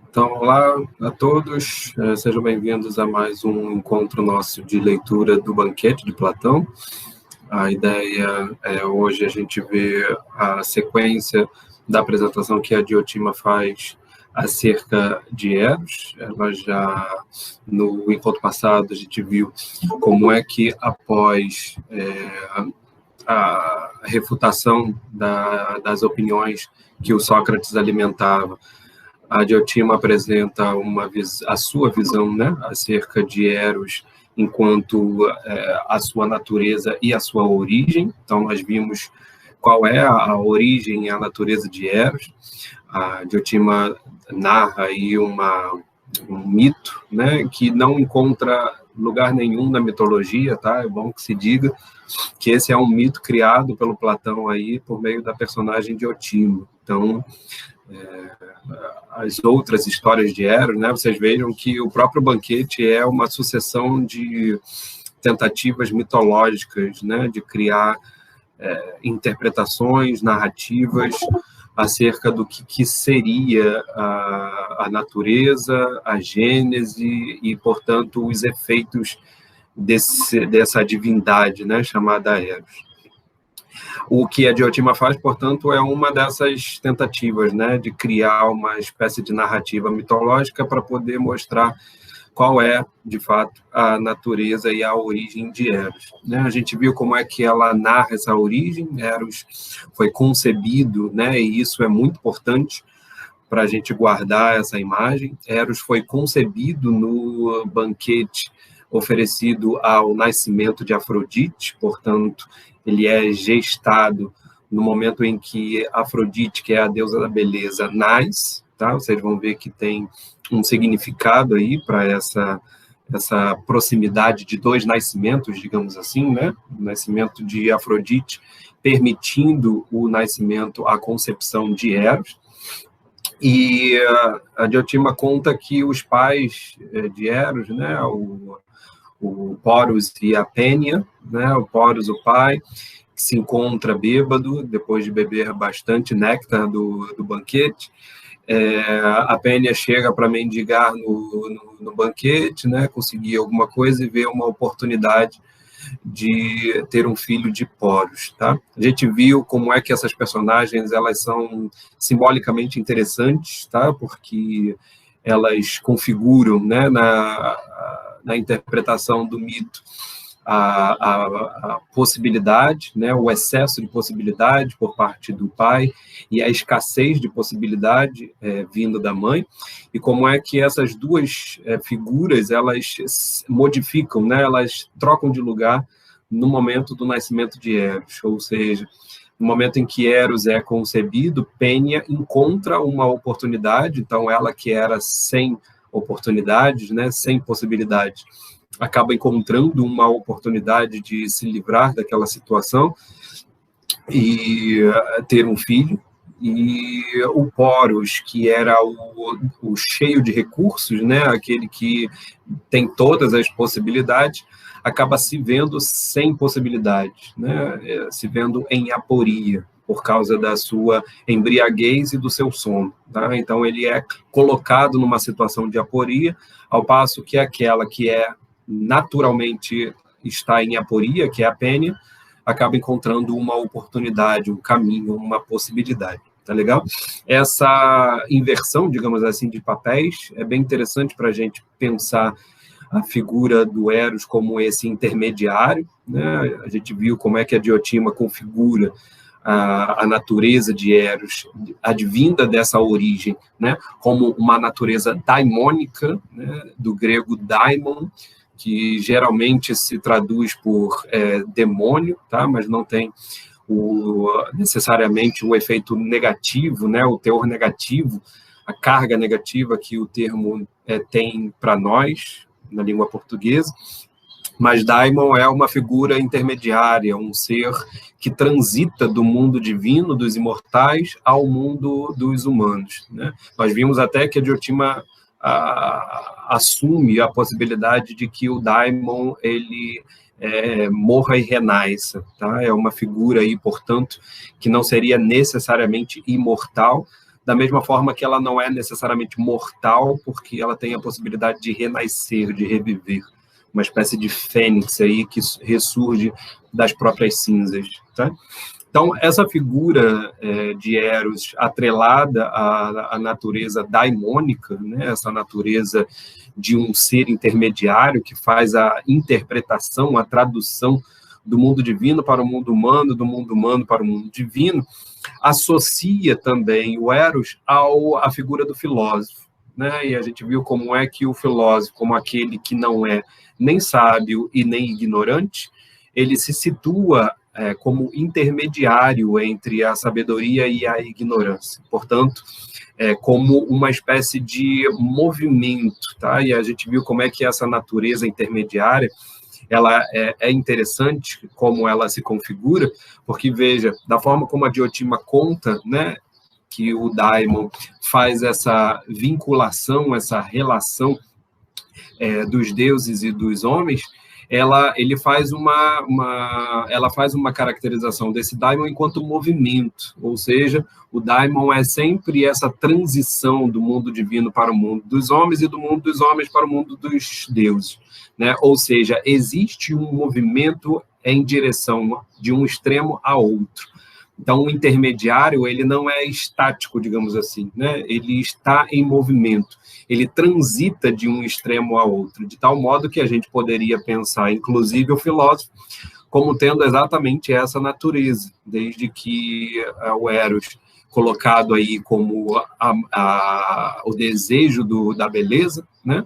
Então, olá a todos, sejam bem-vindos a mais um encontro nosso de leitura do Banquete de Platão. A ideia é hoje a gente ver a sequência da apresentação que a Diotima faz acerca de Eros. Ela já, no encontro passado, a gente viu como é que após a refutação das opiniões que o Sócrates alimentava, a Diotima apresenta a sua visão, né, acerca de Eros enquanto a sua natureza e a sua origem. Então, nós vimos qual é a origem e a natureza de Eros. A Diotima narra aí um mito, né, que não encontra lugar nenhum na mitologia, tá? É bom que se diga que esse é um mito criado pelo Platão aí por meio da personagem Diotima. Então, as outras histórias de Eros, né, vocês vejam que o próprio banquete é uma sucessão de tentativas mitológicas, né, de criar interpretações, narrativas acerca do que seria a natureza, a gênese e, portanto, os efeitos dessa divindade, né, chamada Eros. O que a Diotima faz, portanto, é uma dessas tentativas, né, de criar uma espécie de narrativa mitológica para poder mostrar qual é, de fato, a natureza e a origem de Eros. Né? A gente viu como é que ela narra essa origem. Eros foi concebido, né, e isso é muito importante para a gente guardar essa imagem. Eros foi concebido no banquete oferecido ao nascimento de Afrodite, portanto, ele é gestado no momento em que Afrodite, que é a deusa da beleza, nasce, tá? Vocês vão ver que tem um significado aí para essa proximidade de dois nascimentos, digamos assim, né? O nascimento de Afrodite, permitindo o nascimento, a concepção de Eros. E a Diotima conta que os pais de Eros, né, o Poros e a Pênia, né, o Poros, o pai, que se encontra bêbado, depois de beber bastante néctar do banquete. A Pênia chega para mendigar no banquete, né, conseguir alguma coisa e vê uma oportunidade de ter um filho de Poros, tá? A gente viu como é que essas personagens, elas são simbolicamente interessantes, tá? Porque elas configuram, né, na interpretação do mito, a possibilidade, né, o excesso de possibilidade por parte do pai e a escassez de possibilidade vindo da mãe, e como é que essas duas figuras, elas modificam, né, elas trocam de lugar no momento do nascimento de Eros, ou seja, no momento em que Eros é concebido, Pênia encontra uma oportunidade, então ela que era sem oportunidades, né, sem possibilidades, acaba encontrando uma oportunidade de se livrar daquela situação e ter um filho. E o Poros, que era o cheio de recursos, né, aquele que tem todas as possibilidades, acaba se vendo sem possibilidades, né, se vendo em aporia, por causa da sua embriaguez e do seu sono. Tá? Então, ele é colocado numa situação de aporia, ao passo que aquela que naturalmente está em aporia, que é a Pênia, acaba encontrando uma oportunidade, um caminho, uma possibilidade. Tá legal? Essa inversão, digamos assim, de papéis é bem interessante para a gente pensar a figura do Eros como esse intermediário, né? A gente viu como é que a Diotima configura a natureza de Eros, advinda dessa origem, né? Como uma natureza daimônica, né? Do grego daimon, que geralmente se traduz por demônio, tá? Mas não tem necessariamente o efeito negativo, né? O teor negativo, a carga negativa que o termo tem para nós, na língua portuguesa. Mas Daimon é uma figura intermediária, um ser que transita do mundo divino, dos imortais, ao mundo dos humanos, né? Nós vimos até que a Diotima assume a possibilidade de que o Daimon ele morra e renasça, tá? É uma figura aí, portanto, que não seria necessariamente imortal, da mesma forma que ela não é necessariamente mortal, porque ela tem a possibilidade de renascer, de reviver, uma espécie de fênix aí que ressurge das próprias cinzas, tá? Então, essa figura de Eros atrelada à natureza daimônica, né, essa natureza de um ser intermediário que faz a interpretação, a tradução do mundo divino para o mundo humano, do mundo humano para o mundo divino, associa também o Eros à figura do filósofo, né? E a gente viu como é que o filósofo, como aquele que não é nem sábio e nem ignorante, ele se situa como intermediário entre a sabedoria e a ignorância. Portanto, como uma espécie de movimento, tá? E a gente viu como é que essa natureza intermediária ela é interessante como ela se configura, porque, veja, da forma como a Diotima conta, né, que o Daimon faz essa vinculação, essa relação dos deuses e dos homens, ela faz uma caracterização desse Daimon enquanto movimento, ou seja, o Daimon é sempre essa transição do mundo divino para o mundo dos homens e do mundo dos homens para o mundo dos deuses, né? Ou seja, existe um movimento em direção de um extremo a outro. Então, o intermediário, ele não é estático, digamos assim, né? Ele está em movimento, ele transita de um extremo a outro, de tal modo que a gente poderia pensar, inclusive o filósofo, como tendo exatamente essa natureza, desde que o Eros, colocado aí como o desejo da beleza, né?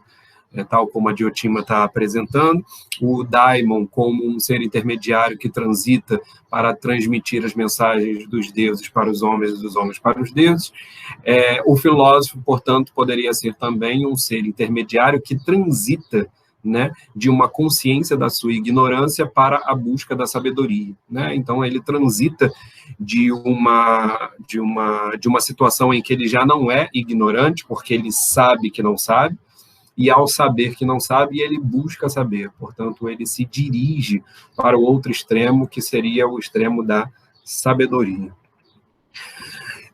Tal como a Diotima está apresentando, o Daimon como um ser intermediário que transita para transmitir as mensagens dos deuses para os homens e dos homens para os deuses. O filósofo, portanto, poderia ser também um ser intermediário que transita, né, de uma consciência da sua ignorância para a busca da sabedoria, né? Então, ele transita de uma situação em que ele já não é ignorante, porque ele sabe que não sabe, e ao saber que não sabe, ele busca saber. Portanto, ele se dirige para o outro extremo, que seria o extremo da sabedoria.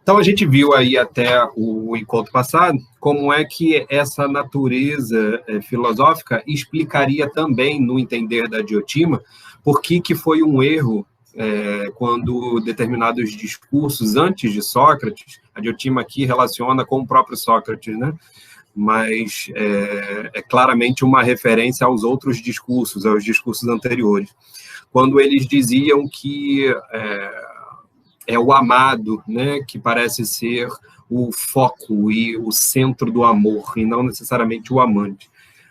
Então, a gente viu aí até o encontro passado como é que essa natureza filosófica explicaria também, no entender da Diotima, por que foi um erro quando determinados discursos antes de Sócrates, a Diotima aqui relaciona com o próprio Sócrates, né? Mas é claramente uma referência aos outros discursos, aos discursos anteriores, quando eles diziam que é o amado, né, que parece ser o foco e o centro do amor, e não necessariamente o amante.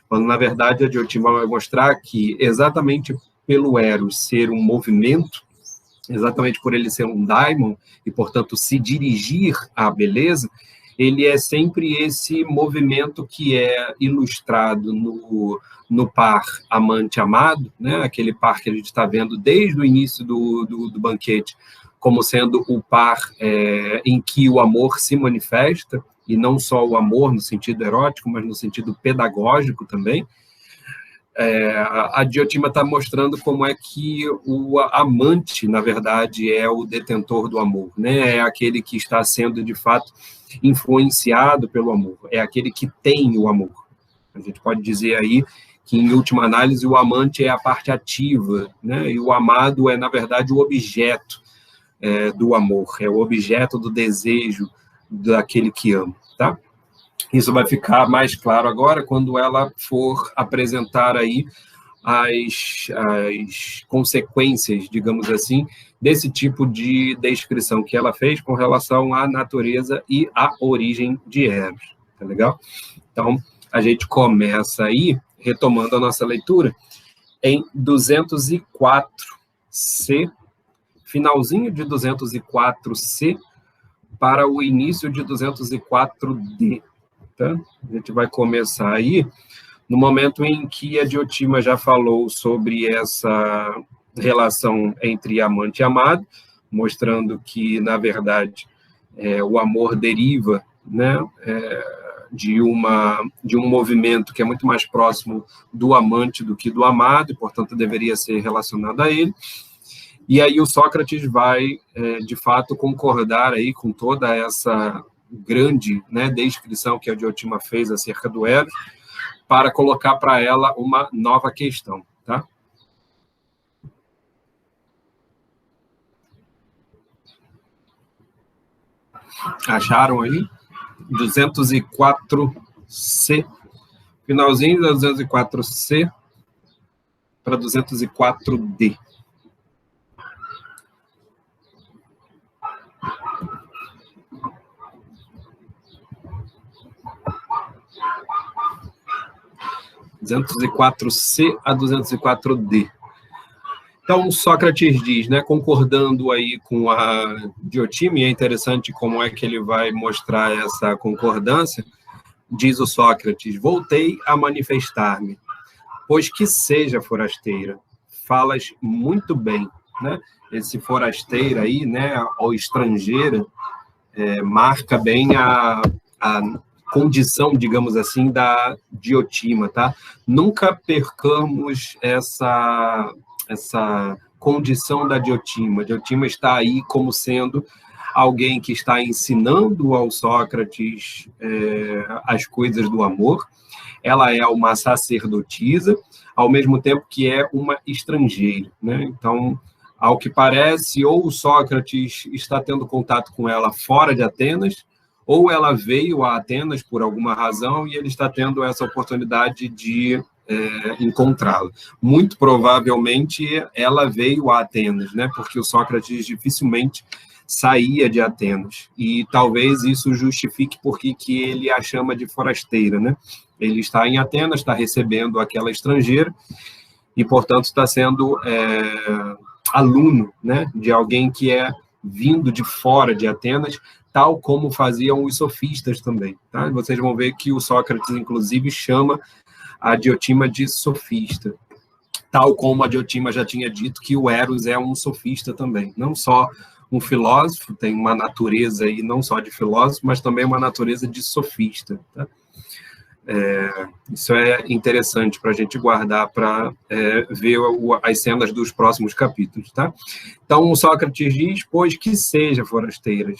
Quando, na verdade, a Diotima vai mostrar que, exatamente pelo Eros ser um movimento, exatamente por ele ser um daimon, e, portanto, se dirigir à beleza, ele é sempre esse movimento que é ilustrado no par amante-amado, né? Aquele par que a gente está vendo desde o início do banquete, como sendo o par em que o amor se manifesta, e não só o amor no sentido erótico, mas no sentido pedagógico também. A Diotima está mostrando como é que o amante, na verdade, é o detentor do amor, né? É aquele que está sendo, de fato, influenciado pelo amor, é aquele que tem o amor. A gente pode dizer aí que, em última análise, o amante é a parte ativa, né? E o amado é, na verdade, o objeto do amor, é o objeto do desejo daquele que ama, tá? Isso vai ficar mais claro agora quando ela for apresentar aí as consequências, digamos assim, desse tipo de descrição que ela fez com relação à natureza e à origem de Eros, tá legal? Então, a gente começa aí, retomando a nossa leitura, em 204C, finalzinho de 204C, para o início de 204D. Tá? A gente vai começar aí No momento em que a Diotima já falou sobre essa relação entre amante e amado, mostrando que, na verdade, o amor deriva, né, de um movimento que é muito mais próximo do amante do que do amado, e, portanto, deveria ser relacionado a ele. E aí o Sócrates vai, de fato, concordar aí com toda essa grande, né, descrição que a Diotima fez acerca do Eros, para colocar para ela uma nova questão, tá? Acharam aí? 204C, finalzinho da 204C para 204D. (204C a 204D). Então, Sócrates diz, né, concordando aí com a Diotima, e é interessante como é que ele vai mostrar essa concordância, diz o Sócrates: voltei a manifestar-me, pois que seja forasteira, falas muito bem, né? Esse forasteira aí, né, ou estrangeira, marca bem a condição, digamos assim, da Diotima, tá? Nunca percamos essa condição da Diotima. A Diotima está aí como sendo alguém que está ensinando ao Sócrates as coisas do amor. Ela é uma sacerdotisa, ao mesmo tempo que é uma estrangeira, né? Então, ao que parece, ou o Sócrates está tendo contato com ela fora de Atenas, ou ela veio a Atenas por alguma razão e ele está tendo essa oportunidade de encontrá-la. Muito provavelmente ela veio a Atenas, né? Porque o Sócrates dificilmente saía de Atenas, e talvez isso justifique porque que ele a chama de forasteira, né? Ele está em Atenas, está recebendo aquela estrangeira e, portanto, está sendo aluno, né, de alguém que é vindo de fora de Atenas, tal como faziam os sofistas também, tá? Vocês vão ver que o Sócrates, inclusive, chama a Diotima de sofista, tal como a Diotima já tinha dito que o Eros é um sofista também, não só um filósofo, tem uma natureza aí não só de filósofo, mas também uma natureza de sofista, tá? Isso é interessante para a gente guardar, para ver as cenas dos próximos capítulos, tá? Então, o Sócrates diz: pois que seja forasteira,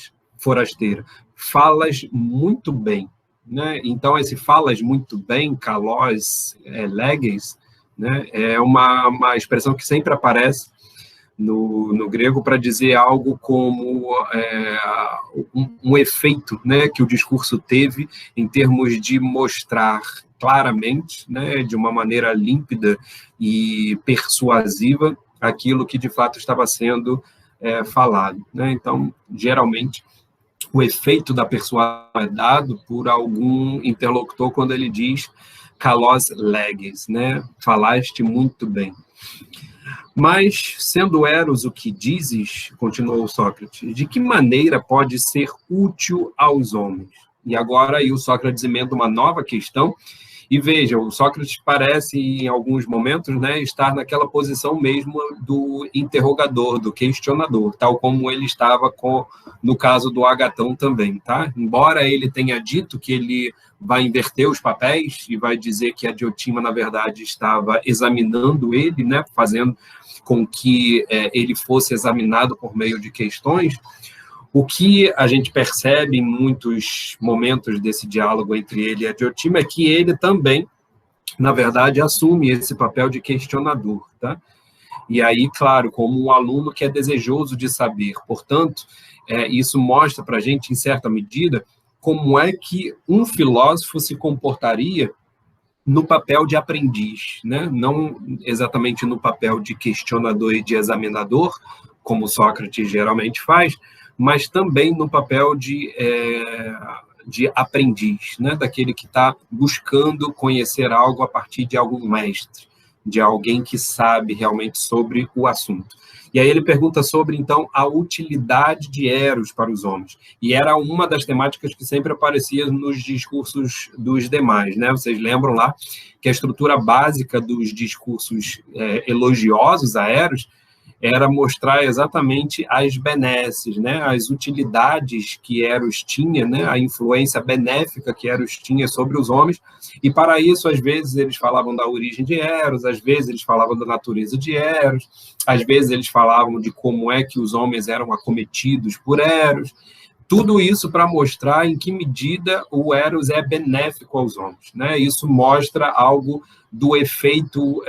falas muito bem, né? Então, esse falas muito bem, kalos leges, né, é uma expressão que sempre aparece no grego para dizer algo como um efeito, né, que o discurso teve em termos de mostrar claramente, né, de uma maneira límpida e persuasiva, aquilo que de fato estava sendo falado, né? Então, geralmente, o efeito da persuasão é dado por algum interlocutor quando ele diz kalos leges, né? Falaste muito bem. Mas, sendo Eros o que dizes, continuou Sócrates, de que maneira pode ser útil aos homens? E agora aí o Sócrates emenda uma nova questão. E veja, o Sócrates parece, em alguns momentos, né, estar naquela posição mesmo do interrogador, do questionador, tal como ele estava no caso do Agatão também, tá? Embora ele tenha dito que ele vai inverter os papéis e vai dizer que a Diotima, na verdade, estava examinando ele, né, fazendo com que ele fosse examinado por meio de questões, o que a gente percebe em muitos momentos desse diálogo entre ele e a Diotima é que ele também, na verdade, assume esse papel de questionador, tá? E aí, claro, como um aluno que é desejoso de saber. Portanto, isso mostra para a gente, em certa medida, como é que um filósofo se comportaria no papel de aprendiz, né? Não exatamente no papel de questionador e de examinador, como Sócrates geralmente faz, mas também no papel de aprendiz, né? Daquele que está buscando conhecer algo a partir de algum mestre, de alguém que sabe realmente sobre o assunto. E aí ele pergunta sobre, então, a utilidade de Eros para os homens. E era uma das temáticas que sempre aparecia nos discursos dos demais, né? Vocês lembram lá que a estrutura básica dos discursos elogiosos a Eros era mostrar exatamente as benesses, né, as utilidades que Eros tinha, né, a influência benéfica que Eros tinha sobre os homens, e para isso, às vezes, eles falavam da origem de Eros, às vezes eles falavam da natureza de Eros, às vezes eles falavam de como é que os homens eram acometidos por Eros, tudo isso para mostrar em que medida o Eros é benéfico aos homens, né? Isso mostra algo do efeito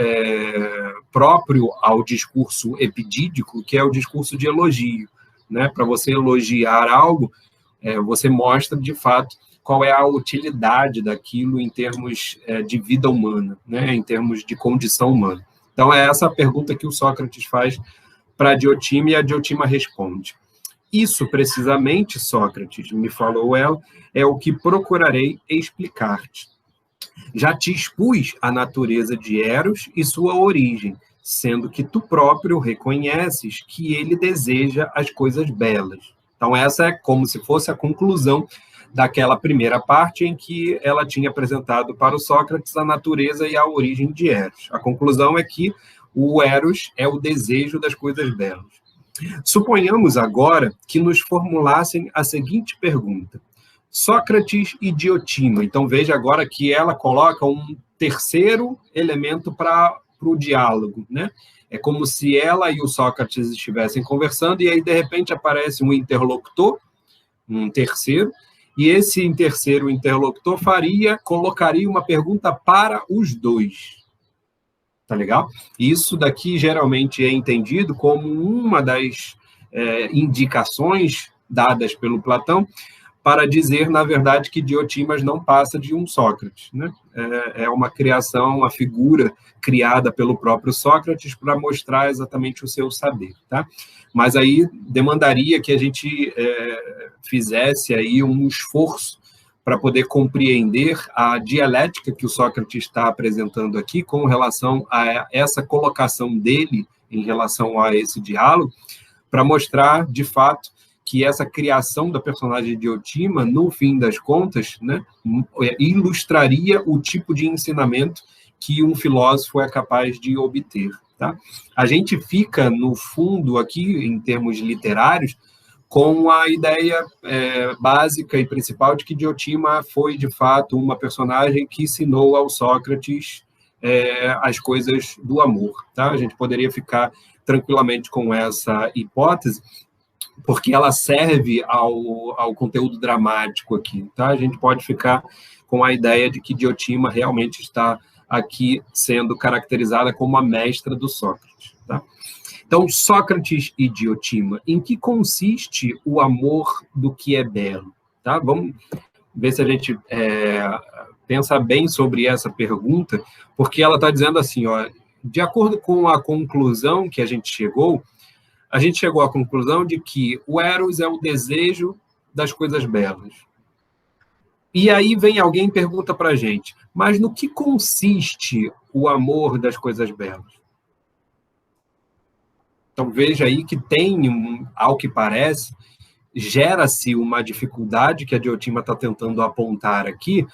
próprio ao discurso epidídico, que é o discurso de elogio, né? Para você elogiar algo, você mostra, de fato, qual é a utilidade daquilo em termos de vida humana, né? Em termos de condição humana. Então, é essa a pergunta que o Sócrates faz para a Diotima, e a Diotima responde. Isso, precisamente, Sócrates, me falou ela, é o que procurarei explicar-te. Já te expus a natureza de Eros e sua origem, sendo que tu próprio reconheces que ele deseja as coisas belas. Então, essa é como se fosse a conclusão daquela primeira parte em que ela tinha apresentado para o Sócrates a natureza e a origem de Eros. A conclusão é que o Eros é o desejo das coisas belas. Suponhamos agora que nos formulassem a seguinte pergunta. Sócrates e Diotima. Então, veja agora que ela coloca um terceiro elemento para o diálogo, né? É como se ela e o Sócrates estivessem conversando e aí, de repente, aparece um interlocutor, um terceiro, e esse terceiro interlocutor colocaria uma pergunta para os dois. Tá legal? Isso daqui geralmente é entendido como uma das indicações dadas pelo Platão para dizer, na verdade, que Diotimas não passa de um Sócrates, né? É uma criação, uma figura criada pelo próprio Sócrates para mostrar exatamente o seu saber, tá? Mas aí demandaria que a gente fizesse aí um esforço para poder compreender a dialética que o Sócrates está apresentando aqui com relação a essa colocação dele em relação a esse diálogo, para mostrar, de fato, que essa criação da personagem Diotima, no fim das contas, né, ilustraria o tipo de ensinamento que um filósofo é capaz de obter. Tá? A gente fica, no fundo, aqui, em termos literários, com a ideia básica e principal de que Diotima foi, de fato, uma personagem que ensinou ao Sócrates as coisas do amor. Tá? A gente poderia ficar tranquilamente com essa hipótese, porque ela serve ao conteúdo dramático aqui. Tá? A gente pode ficar com a ideia de que Diotima realmente está aqui sendo caracterizada como a mestra do Sócrates. Tá? Então, Sócrates e Diotima, em que consiste o amor do que é belo? Tá? Vamos ver se a gente pensa bem sobre essa pergunta, porque ela está dizendo assim, ó, de acordo com a conclusão que a gente chegou à conclusão de que o Eros é o desejo das coisas belas. E aí vem alguém e pergunta para a gente, mas no que consiste o amor das coisas belas? Então, veja aí que tem, ao que parece, gera-se uma dificuldade que a Diotima está tentando apontar aqui,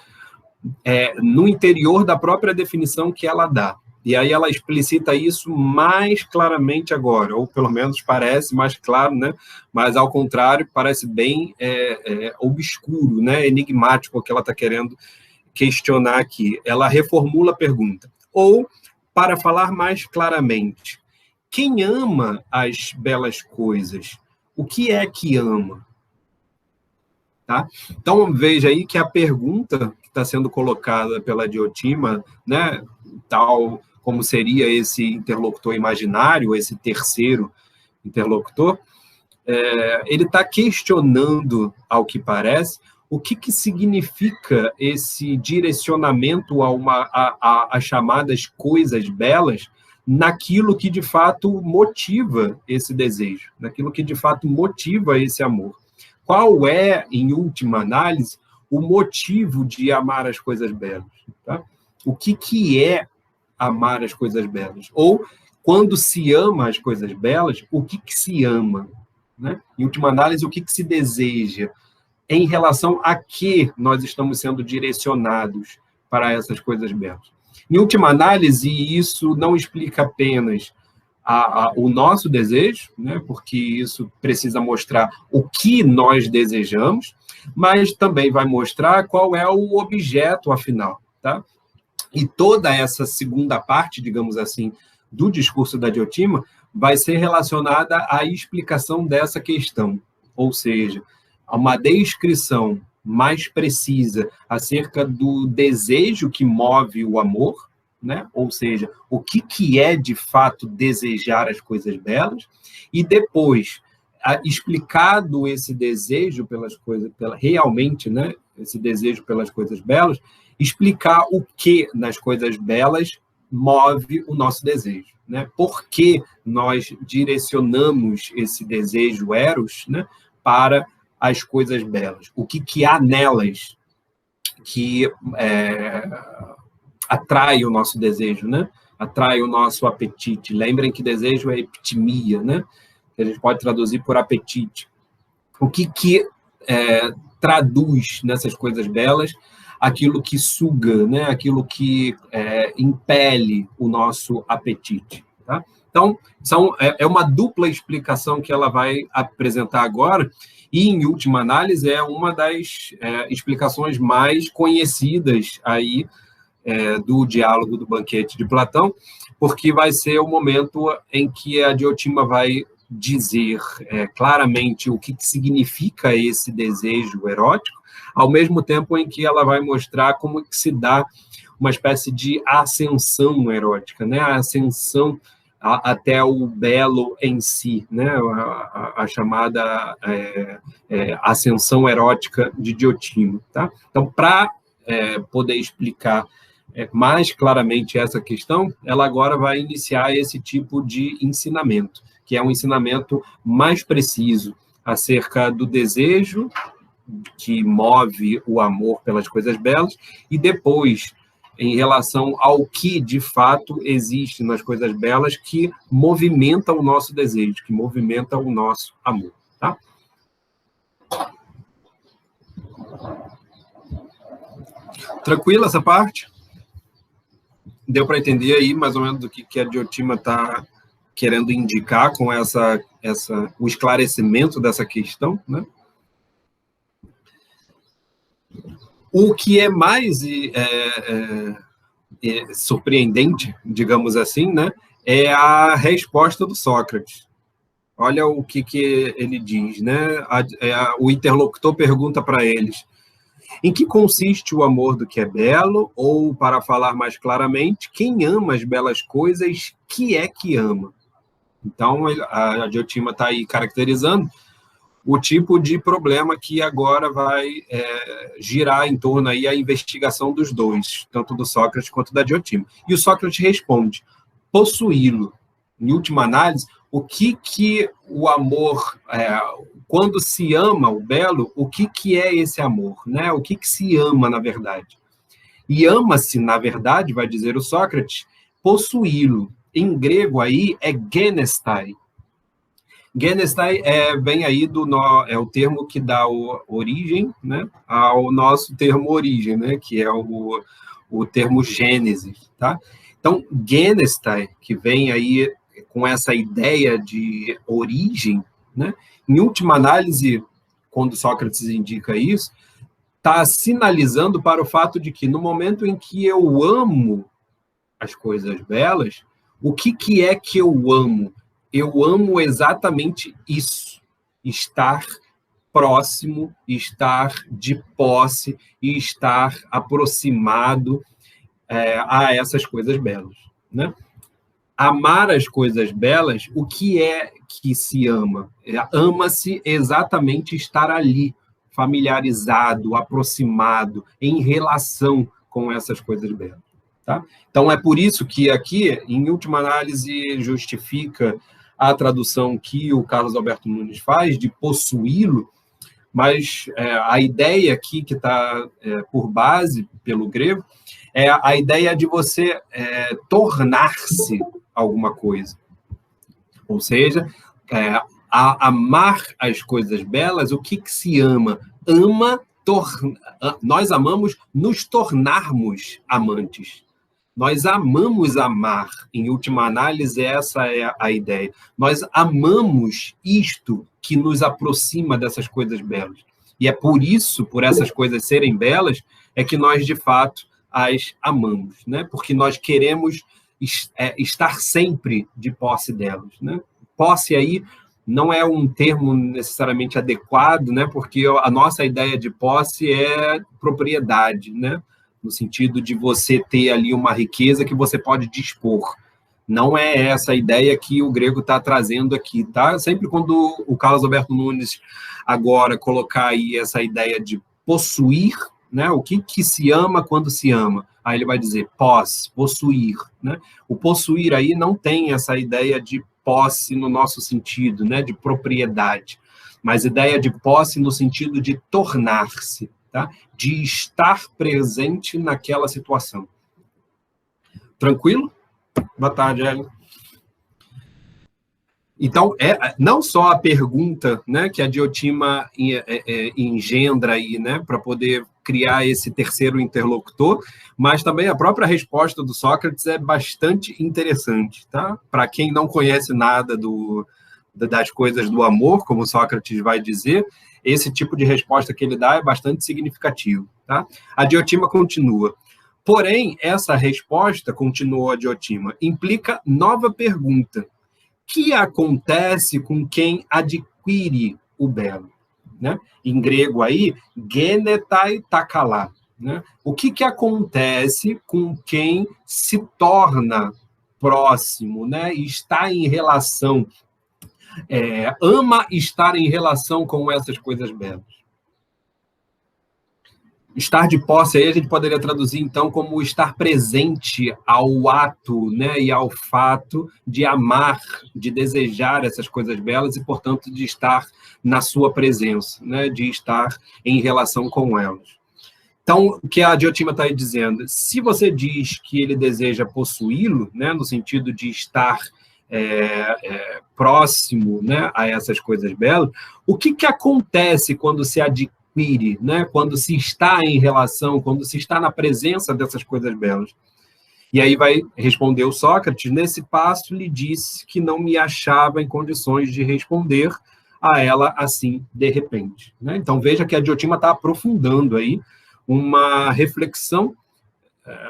no interior da própria definição que ela dá. E aí ela explicita isso mais claramente agora, ou pelo menos parece mais claro, né? Mas, ao contrário, parece bem obscuro, né? Enigmático o que ela está querendo questionar aqui. Ela reformula a pergunta. Ou, para falar mais claramente, quem ama as belas coisas? O que é que ama? Tá? Então, veja aí que a pergunta que está sendo colocada pela Diotima, né, tal como seria esse interlocutor imaginário, esse terceiro interlocutor, ele está questionando, ao que parece, o que significa esse direcionamento a chamadas coisas belas, naquilo que, de fato, motiva esse desejo, naquilo que, de fato, motiva esse amor. Qual é, em última análise, o motivo de amar as coisas belas? Tá? O que é amar as coisas belas? Ou, quando se ama as coisas belas, o que se ama? Né? Em última análise, o que se deseja? Em relação a que nós estamos sendo direcionados para essas coisas belas? Em última análise, isso não explica apenas o nosso desejo, né, porque isso precisa mostrar o que nós desejamos, mas também vai mostrar qual é o objeto, afinal. Tá? E toda essa segunda parte, digamos assim, do discurso da Diotima vai ser relacionada à explicação dessa questão, ou seja, a uma descrição mais precisa acerca do desejo que move o amor, né? Ou seja, o que é de fato desejar as coisas belas, e depois, explicado esse desejo pelas coisas, realmente, né? Esse desejo pelas coisas belas, explicar o que nas coisas belas move o nosso desejo, né? Por que nós direcionamos esse desejo eros, né, para as coisas belas? O que há nelas que atrai o nosso desejo, né? Atrai o nosso apetite. Lembrem que desejo é epitimia, né? Que a gente pode traduzir por apetite. O que traduz nessas coisas belas aquilo que suga, né? Aquilo que impele o nosso apetite. Tá? Então, é uma dupla explicação que ela vai apresentar agora, e, em última análise, é uma das explicações mais conhecidas aí do diálogo do banquete de Platão, porque vai ser o momento em que a Diotima vai dizer claramente o que significa esse desejo erótico, ao mesmo tempo em que ela vai mostrar como que se dá uma espécie de ascensão erótica, né? A ascensão até o belo em si, né? A chamada ascensão erótica de Diotima. Tá? Então, para poder explicar mais claramente essa questão, ela agora vai iniciar esse tipo de ensinamento, que é um ensinamento mais preciso acerca do desejo que move o amor pelas coisas belas, e depois, em relação ao que, de fato, existe nas coisas belas que movimenta o nosso desejo, que movimenta o nosso amor. Tá? Tranquila essa parte? Deu para entender aí mais ou menos do que a Diotima está querendo indicar com o esclarecimento dessa questão, né? O que é mais surpreendente, digamos assim, né, é a resposta do Sócrates. Olha o que ele diz, né? O interlocutor pergunta para eles: em que consiste o amor do que é belo? Ou, para falar mais claramente, quem ama as belas coisas, que é que ama? Então, a Diotima está aí caracterizando o tipo de problema que agora vai girar em torno aí a investigação dos dois, tanto do Sócrates quanto da Diotima. E o Sócrates responde: possuí-lo. Em última análise, o que o amor, quando se ama o belo, o que é esse amor? Né? O que se ama, na verdade? E ama-se, na verdade, vai dizer o Sócrates, possuí-lo. Em grego aí é genestai. Genestai vem aí é o termo que dá origem, né, ao nosso termo origem, né, que é o termo gênesis. Tá? Então, genestai, que vem aí com essa ideia de origem, né, em última análise, quando Sócrates indica isso, está sinalizando para o fato de que, no momento em que eu amo as coisas belas, o que é que eu amo? Eu amo exatamente isso, estar próximo, estar de posse e estar aproximado a essas coisas belas. Né? Amar as coisas belas, o que é que se ama? Ama-se exatamente estar ali, familiarizado, aproximado, em relação com essas coisas belas. Tá? Então, é por isso que aqui, em última análise, justifica a tradução que o Carlos Alberto Nunes faz de possuí-lo, mas a ideia aqui que está por base pelo grego é a ideia de você tornar-se alguma coisa. Ou seja, amar as coisas belas, o que se ama? Nós amamos nos tornarmos amantes. Nós amamos amar, em última análise, essa é a ideia. Nós amamos isto que nos aproxima dessas coisas belas. E é por isso, por essas coisas serem belas, é que nós, de fato, as amamos, né? Porque nós queremos estar sempre de posse delas, né? Posse aí não é um termo necessariamente adequado, né? Porque a nossa ideia de posse é propriedade, né? No sentido de você ter ali uma riqueza que você pode dispor. Não é essa a ideia que o grego está trazendo aqui, tá? Sempre quando o Carlos Alberto Nunes agora colocar aí essa ideia de possuir, né? O que se ama quando se ama? Aí ele vai dizer posse, possuir, né? O possuir aí não tem essa ideia de posse no nosso sentido, né? De propriedade, mas ideia de posse no sentido de tornar-se, tá? De estar presente naquela situação. Tranquilo? Boa tarde, Hélio. Então, não só a pergunta, né, que a Diotima engendra aí, né, para poder criar esse terceiro interlocutor, mas também a própria resposta do Sócrates é bastante interessante, tá? Para quem não conhece nada das coisas do amor, como Sócrates vai dizer, esse tipo de resposta que ele dá é bastante significativo, tá? A Diotima continua. Porém, essa resposta, continuou a Diotima, implica nova pergunta. Que acontece com quem adquire o belo? Né? Em grego aí, genetai takalá. Né? O que acontece com quem se torna próximo, né? Está em relação, ama estar em relação com essas coisas belas? Estar de posse aí a gente poderia traduzir, então, como estar presente ao ato, né, e ao fato de amar, de desejar essas coisas belas e, portanto, de estar na sua presença, né, de estar em relação com elas. Então, o que a Diotima está aí dizendo? Se você diz que ele deseja possuí-lo, né, no sentido de estar próximo, né, a essas coisas belas, o que acontece quando se adquire, né? Quando se está em relação, quando se está na presença dessas coisas belas? E aí vai responder o Sócrates, nesse passo lhe disse que não me achava em condições de responder a ela assim, de repente. Né? Então veja que a Diotima está aprofundando aí uma reflexão,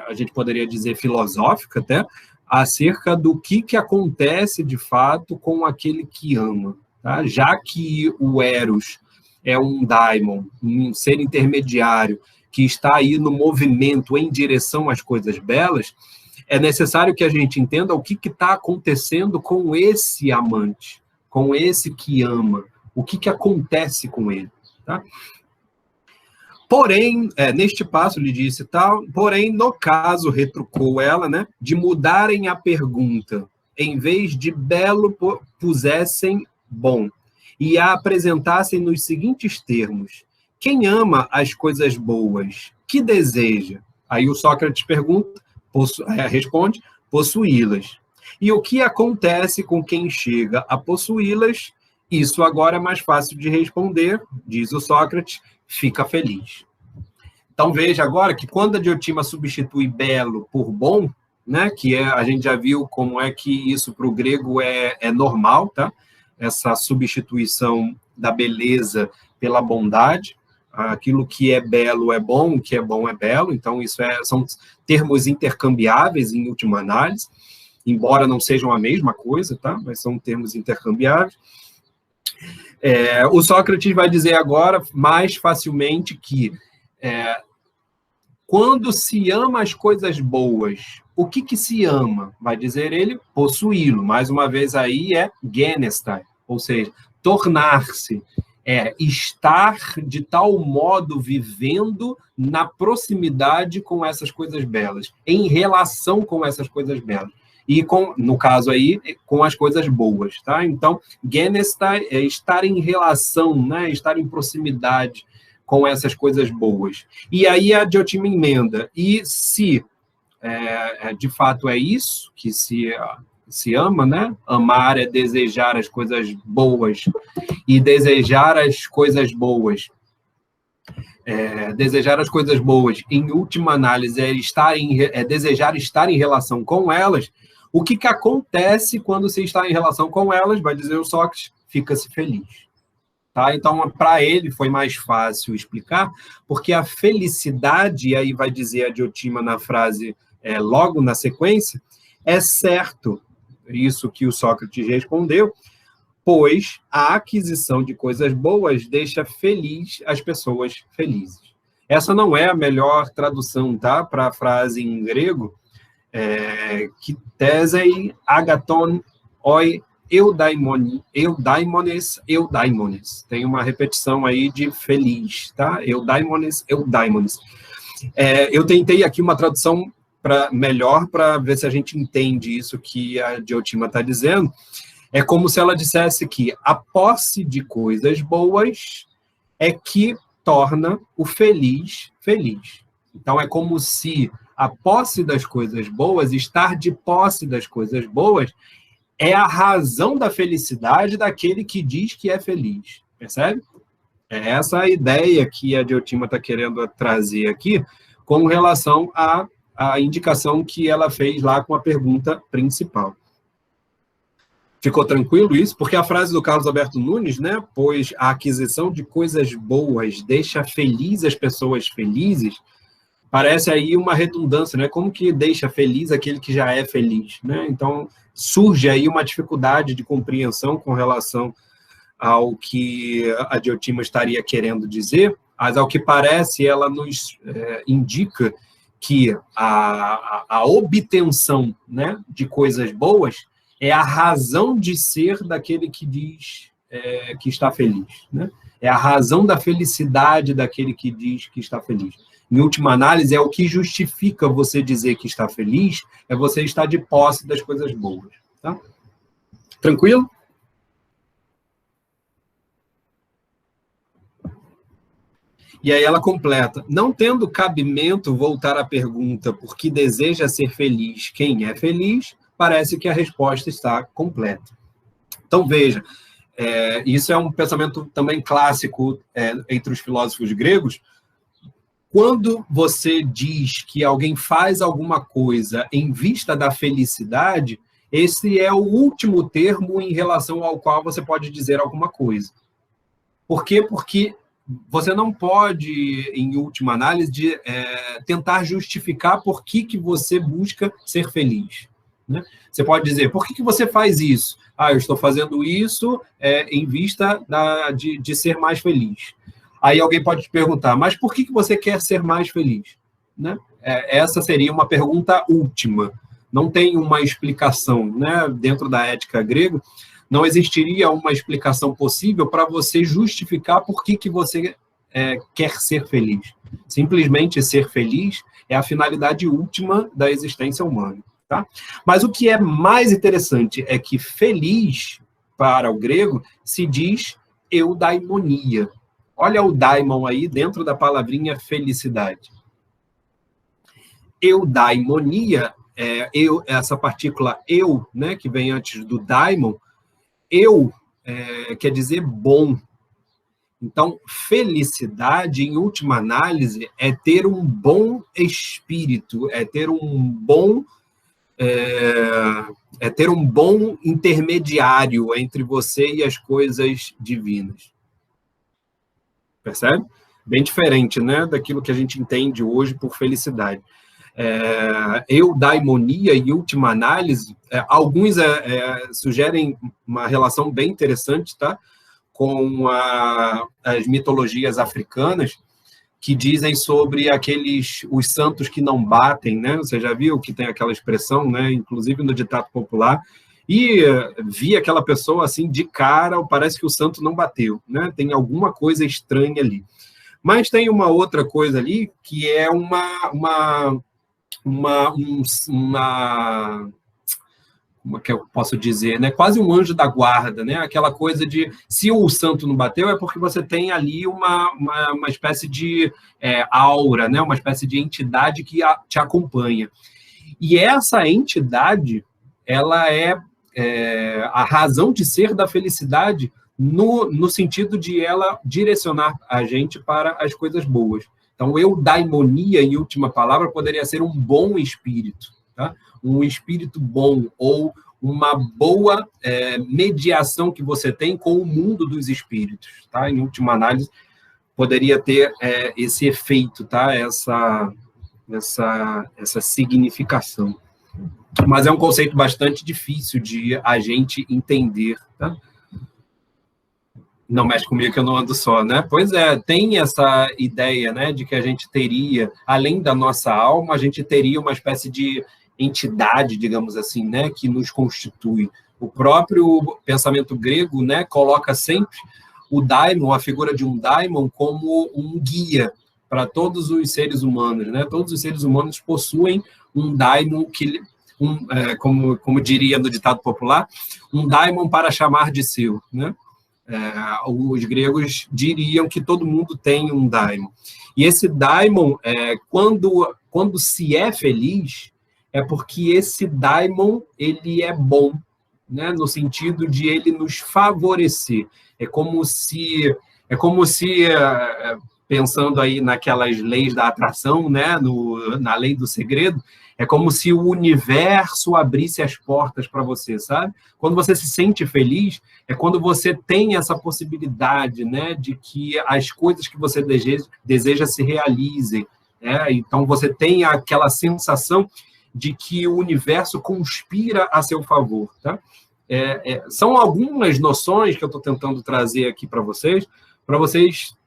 a gente poderia dizer filosófica até, acerca do que acontece de fato com aquele que ama. Tá? Já que o Eros é um daimon, um ser intermediário que está aí no movimento em direção às coisas belas, é necessário que a gente entenda o que está acontecendo com esse amante, com esse que ama, o que acontece com ele. Tá? Porém, neste passo, lhe disse tal, porém, no caso, retrucou ela, né, de mudarem a pergunta, em vez de belo, pusessem bom, e a apresentassem nos seguintes termos: quem ama as coisas boas, que deseja? Aí o Sócrates pergunta, responde, possuí-las. E o que acontece com quem chega a possuí-las? Isso agora é mais fácil de responder, diz o Sócrates, fica feliz. Então veja agora que quando a Diotima substitui belo por bom, né, que a gente já viu como é que isso para o grego é normal, tá? Essa substituição da beleza pela bondade, aquilo que é belo é bom, o que é bom é belo, então isso são termos intercambiáveis em última análise, embora não sejam a mesma coisa, tá? Mas são termos intercambiáveis. O Sócrates vai dizer agora mais facilmente que quando se ama as coisas boas, o que se ama? Vai dizer ele, possuí-lo. Mais uma vez aí é genestai, ou seja, tornar-se, estar de tal modo vivendo na proximidade com essas coisas belas, em relação com essas coisas belas. e, no caso aí, com as coisas boas, tá? Então, Genestai é estar em relação, né? Estar em proximidade com essas coisas boas. E aí a Diotima emenda, e se de fato é isso que se ama, né? Amar é desejar as coisas boas, e desejar as coisas boas, em última análise, é desejar estar em relação com elas. O que acontece quando se está em relação com elas? Vai dizer o Sócrates, fica-se feliz. Tá? Então, para ele foi mais fácil explicar, porque a felicidade, e aí vai dizer a Diotima na frase logo na sequência, é certo, isso que o Sócrates respondeu, pois a aquisição de coisas boas deixa feliz as pessoas felizes. Essa não é a melhor tradução, tá? Para a frase em grego, que tesei agaton oi eudaimones. Tem uma repetição aí de feliz, tá? Eudaimones. Eu tentei aqui uma tradução melhor para ver se a gente entende isso que a Diotima está dizendo. É como se ela dissesse que a posse de coisas boas é que torna o feliz feliz. Então, é como se a posse das coisas boas, estar de posse das coisas boas, é a razão da felicidade daquele que diz que é feliz. Percebe? É essa a ideia que a Diotima está querendo trazer aqui com relação à indicação que ela fez lá com a pergunta principal. Ficou tranquilo isso? Porque a frase do Carlos Alberto Nunes, né? Pois a aquisição de coisas boas deixa feliz as pessoas felizes, parece aí uma redundância, né? Como que deixa feliz aquele que já é feliz, né? Então, surge aí uma dificuldade de compreensão com relação ao que a Diotima estaria querendo dizer, mas, ao que parece, ela nos indica que a obtenção, né, de coisas boas é a razão de ser daquele que diz que está feliz, né? É a razão da felicidade daquele que diz que está feliz. Em última análise, é o que justifica você dizer que está feliz, é você estar de posse das coisas boas. Tá? Tranquilo? E aí ela completa, não tendo cabimento voltar à pergunta por que deseja ser feliz quem é feliz, parece que a resposta está completa. Então, veja, isso é um pensamento também clássico entre os filósofos gregos. Quando você diz que alguém faz alguma coisa em vista da felicidade, esse é o último termo em relação ao qual você pode dizer alguma coisa. Por quê? Porque você não pode, em última análise, tentar justificar por que você busca ser feliz. Né? Você pode dizer, por que você faz isso? Eu estou fazendo isso em vista de ser mais feliz. Aí alguém pode te perguntar, mas por que você quer ser mais feliz? Né? Essa seria uma pergunta última. Não tem uma explicação, né? Dentro da ética grega, não existiria uma explicação possível para você justificar por que você quer ser feliz. Simplesmente ser feliz é a finalidade última da existência humana. Tá? Mas o que é mais interessante é que feliz, para o grego, se diz eudaimonia. Olha o daimon aí dentro da palavrinha felicidade. Eudaimonia, essa partícula eu, né, que vem antes do daimon, quer dizer bom. Então, felicidade, em última análise, é ter um bom espírito, é ter um bom intermediário entre você e as coisas divinas. Percebe? Bem diferente, né, daquilo que a gente entende hoje por felicidade. Eudaimonia, em última análise, alguns sugerem uma relação bem interessante, tá, com as mitologias africanas, que dizem sobre os santos que não batem, né? Você já viu que tem aquela expressão, né? Inclusive no ditado popular, e vi aquela pessoa assim de cara, parece que o santo não bateu, né? Tem alguma coisa estranha ali. Mas tem uma outra coisa ali que é como é que eu posso dizer, né? Quase um anjo da guarda, né? Aquela coisa de, se o santo não bateu, é porque você tem ali uma espécie de aura, né? Uma espécie de entidade que te acompanha. E essa entidade, ela é a razão de ser da felicidade no sentido de ela direcionar a gente para as coisas boas. Então, eudaimonia, em última palavra, poderia ser um bom espírito, tá? Um espírito bom, ou uma boa mediação que você tem com o mundo dos espíritos, tá? Em última análise, poderia ter esse efeito, tá? Essa significação. Mas é um conceito bastante difícil de a gente entender, tá? Não mexe comigo que eu não ando só, né? Pois é, tem essa ideia, né, de que a gente teria, além da nossa alma, a gente teria uma espécie de entidade, digamos assim, né, que nos constitui. O próprio pensamento grego, né, coloca sempre o daimon, a figura de um daimon, como um guia para todos os seres humanos, né? Todos os seres humanos possuem um daimon como diria no ditado popular, um daimon para chamar de seu, né? Os gregos diriam que todo mundo tem um daimon. E esse daimon, quando se é feliz, é porque esse daimon ele é bom, né? No sentido de ele nos favorecer. É como se pensando aí naquelas leis da atração, né? Na lei do segredo, é como se o universo abrisse as portas para você, sabe? Quando você se sente feliz, é quando você tem essa possibilidade, né, de que as coisas que você deseja se realizem, né? Então, você tem aquela sensação de que o universo conspira a seu favor, tá? São algumas noções que eu estou tentando trazer aqui para vocês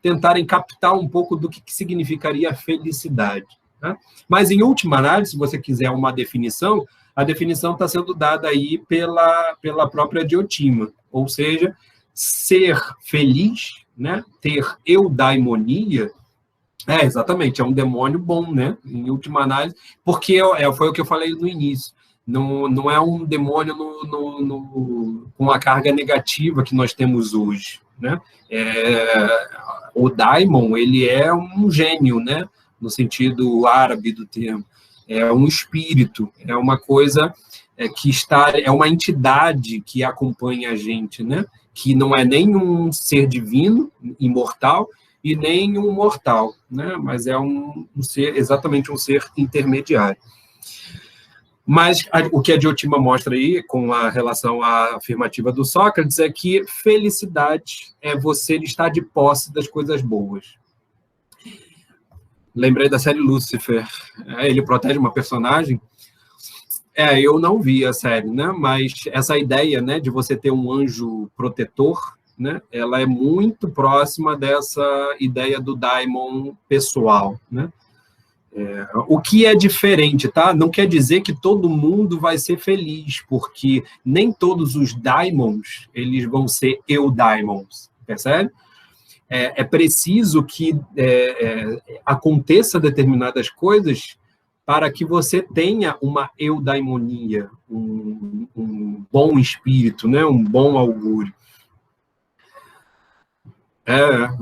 tentarem captar um pouco do que significaria a felicidade. Tá? Mas, em última análise, se você quiser uma definição, a definição está sendo dada aí pela própria Diotima, ou seja, ser feliz, né? Ter eudaimonia, exatamente, é um demônio bom, né? Em última análise, porque foi o que eu falei no início, não é um demônio com a carga negativa que nós temos hoje, né? O daimon, ele é um gênio, né? No sentido árabe do termo, é um espírito, é uma coisa é uma entidade que acompanha a gente, né? Que não é nem um ser divino, imortal, e nem um mortal, né? Mas é um ser, exatamente um ser intermediário. Mas o que a Diotima mostra aí, com a relação à afirmativa do Sócrates, é que felicidade é você estar de posse das coisas boas. Lembrei da série Lúcifer. Ele protege uma personagem. Eu não vi a série, né? Mas essa ideia, né, de você ter um anjo protetor, né, ela é muito próxima dessa ideia do daimon pessoal, né? O que é diferente, tá? Não quer dizer que todo mundo vai ser feliz, porque nem todos os daimons eles vão ser eudaimons, percebe? É preciso que aconteça determinadas coisas para que você tenha uma eudaimonia, um bom espírito, né? Um bom augúrio.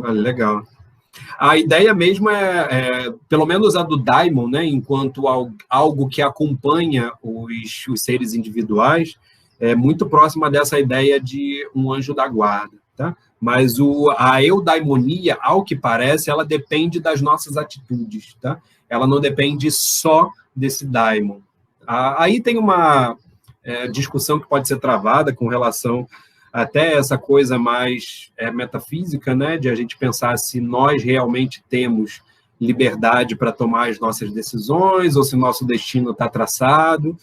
Legal. A ideia mesmo pelo menos a do daimon, né? Enquanto algo que acompanha os seres individuais, é muito próxima dessa ideia de um anjo da guarda, tá? Mas a eudaimonia, ao que parece, ela depende das nossas atitudes, tá? Ela não depende só desse daimon. Aí tem uma discussão que pode ser travada com relação até essa coisa mais metafísica, né? De a gente pensar se nós realmente temos liberdade para tomar as nossas decisões ou se nosso destino está traçado.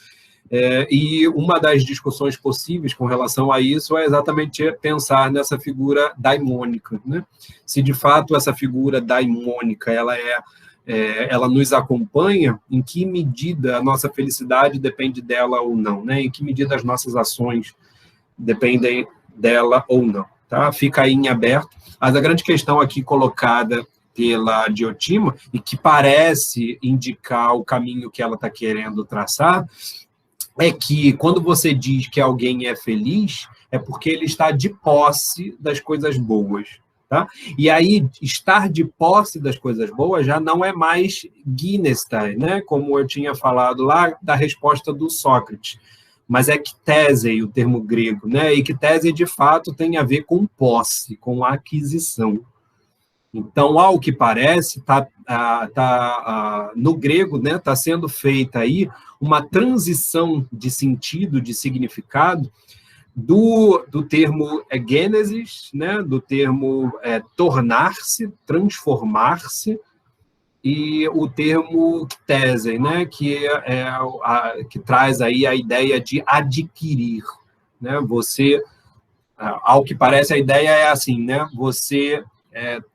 E uma das discussões possíveis com relação a isso é exatamente pensar nessa figura daimônica, né? Se de fato essa figura daimônica ela nos acompanha, em que medida a nossa felicidade depende dela ou não, né? Em que medida as nossas ações dependem dela ou não, tá? Fica aí em aberto. Mas a grande questão aqui colocada pela Diotima, e que parece indicar o caminho que ela está querendo traçar, é que quando você diz que alguém é feliz, é porque ele está de posse das coisas boas. Tá? E aí, estar de posse das coisas boas já não é mais Ginestein, né? Como eu tinha falado lá da resposta do Sócrates, mas é ktesei, o termo grego, né? E ktesei, de fato, tem a ver com posse, com aquisição. Então, ao que parece, no grego, né, está sendo feita aí uma transição de sentido, de significado, do termo gênesis, né, do termo tornar-se, transformar-se, e o termo ktesei, né, que traz aí a ideia de adquirir. Né, você, ao que parece, a ideia é assim, né, você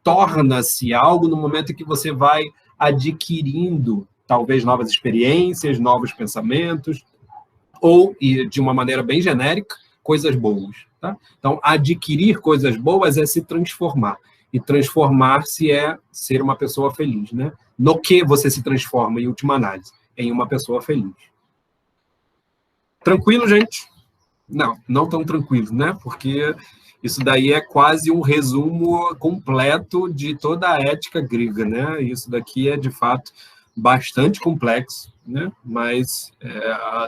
torna-se algo no momento em que você vai adquirindo, talvez, novas experiências, novos pensamentos, ou, e de uma maneira bem genérica, coisas boas. Tá? Então, adquirir coisas boas é se transformar. E transformar-se é ser uma pessoa feliz. Né? No que você se transforma, em última análise? Em uma pessoa feliz. Tranquilo, gente? Não, não tão tranquilo, né? Porque isso daí é quase um resumo completo de toda a ética grega, né? Isso daqui é, de fato, bastante complexo, né? Mas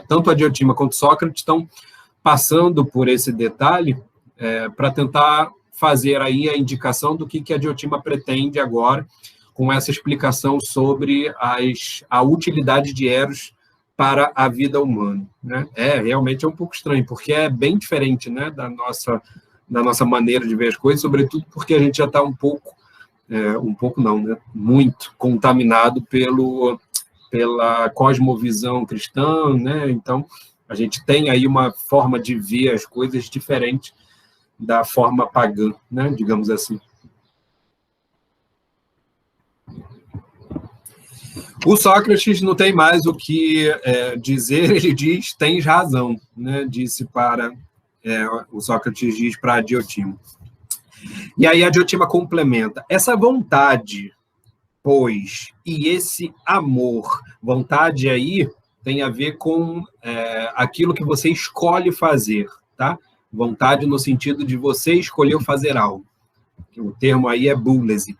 tanto a Diotima quanto Sócrates estão passando por esse detalhe para tentar fazer aí a indicação do que a Diotima pretende agora com essa explicação sobre a utilidade de Eros para a vida humana. Né? Realmente é um pouco estranho, porque é bem diferente, né, da nossa maneira de ver as coisas, sobretudo porque a gente já está muito contaminado pela cosmovisão cristã, né? Então, a gente tem aí uma forma de ver as coisas diferente da forma pagã, né? Digamos assim. O Sócrates não tem mais o que dizer, ele diz, tens razão, né? O Sócrates diz para a Diotima. E aí a Diotima complementa, essa vontade, pois, e esse amor, vontade aí tem a ver com aquilo que você escolhe fazer, tá? Vontade no sentido de você escolher fazer algo. O termo aí é boulesi.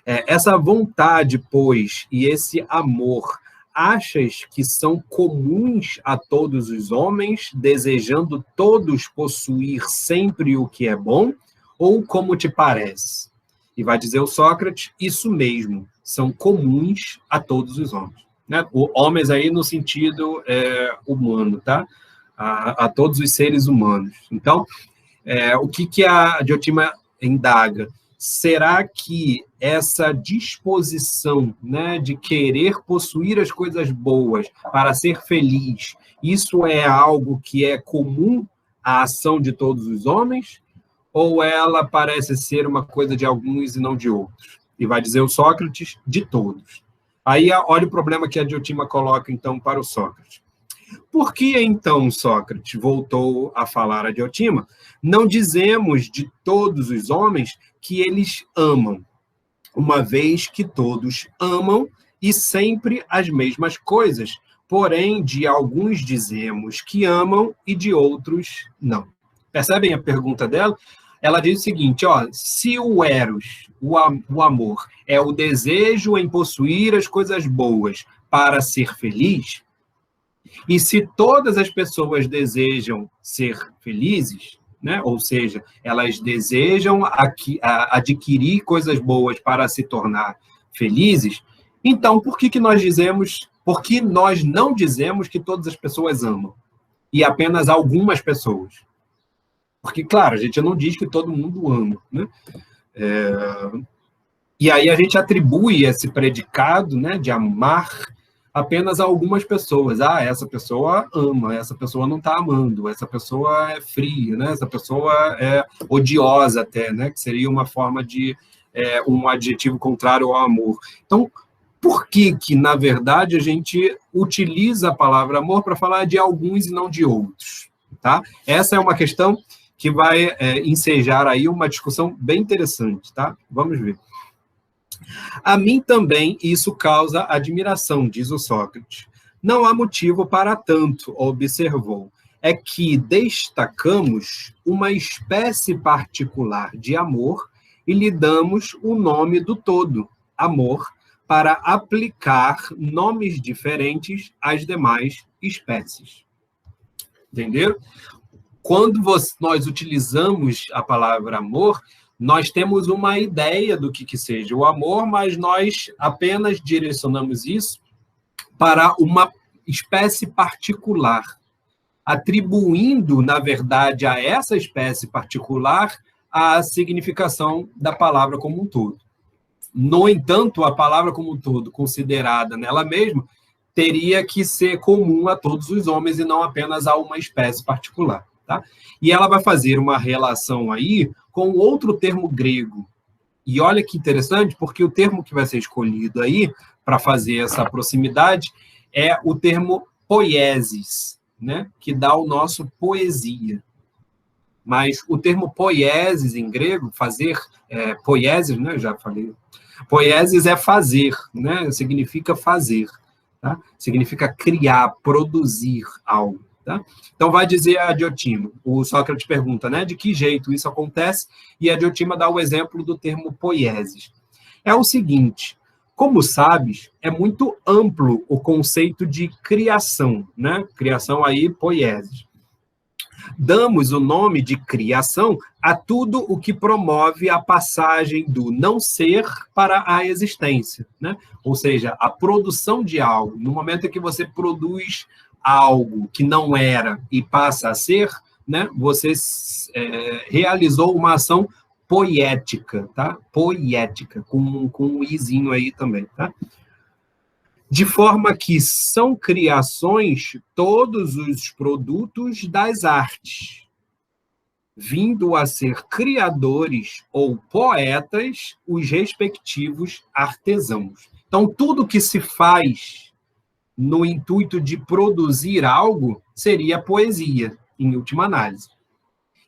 Essa vontade, pois, e esse amor, achas que são comuns a todos os homens, desejando todos possuir sempre o que é bom, ou como te parece? E vai dizer o Sócrates, isso mesmo, são comuns a todos os homens. Né? Homens aí no sentido humano, tá? A todos os seres humanos. Então, o que a Diotima indaga? Será que essa disposição, né, de querer possuir as coisas boas para ser feliz, isso é algo que é comum à ação de todos os homens? Ou ela parece ser uma coisa de alguns e não de outros? E vai dizer o Sócrates, de todos. Aí, olha o problema que a Diotima coloca, então, para o Sócrates. Por que, então, Sócrates voltou a falar a Diotima? Não dizemos de todos os homens que eles amam, uma vez que todos amam e sempre as mesmas coisas. Porém, de alguns dizemos que amam e de outros não. Percebem a pergunta dela? Ela diz o seguinte, se o eros, o amor, é o desejo em possuir as coisas boas para ser feliz, e se todas as pessoas desejam ser felizes, né? Ou seja, elas desejam adquirir coisas boas para se tornar felizes, então por que nós não dizemos que todas as pessoas amam e apenas algumas pessoas? Porque, claro, a gente não diz que todo mundo ama, né? E aí a gente atribui esse predicado, né, de amar apenas a algumas pessoas. Essa pessoa ama, essa pessoa não está amando, essa pessoa é fria, né? Essa pessoa é odiosa até, né? Que seria uma forma de um adjetivo contrário ao amor. Então, por que, na verdade, a gente utiliza a palavra amor para falar de alguns e não de outros? Tá? Essa é uma questão que vai ensejar aí uma discussão bem interessante. Tá? Vamos ver. A mim também isso causa admiração, diz o Sócrates. Não há motivo para tanto, observou. É que destacamos uma espécie particular de amor e lhe damos o nome do todo, amor, para aplicar nomes diferentes às demais espécies. Entenderam? Quando nós utilizamos a palavra amor, nós temos uma ideia do que seja o amor, mas nós apenas direcionamos isso para uma espécie particular, atribuindo, na verdade, a essa espécie particular a significação da palavra como um todo. No entanto, a palavra como um todo, considerada nela mesma, teria que ser comum a todos os homens e não apenas a uma espécie particular. Tá? E ela vai fazer uma relação aí com outro termo grego. E olha que interessante, porque o termo que vai ser escolhido aí para fazer essa proximidade é o termo poiesis, né? Que dá o nosso poesia. Mas o termo poiesis em grego, fazer, poiesis, né? Já falei. Poiesis é fazer, né? Significa fazer, tá? Significa criar, produzir algo. Tá? Então, vai dizer a Diotima, o Sócrates pergunta, né, de que jeito isso acontece, e a Diotima dá o exemplo do termo poiesis. É o seguinte, como sabes, é muito amplo o conceito de criação, né? Criação aí, poiesis. Damos o nome de criação a tudo o que promove a passagem do não ser para a existência, né? Ou seja, a produção de algo. No momento em que você produz algo que não era e passa a ser, né? Você realizou uma ação poética, tá? Poética, com um izinho aí também, tá? De forma que são criações todos os produtos das artes, vindo a ser criadores ou poetas os respectivos artesãos. Então, tudo que se faz no intuito de produzir algo, seria poesia, em última análise.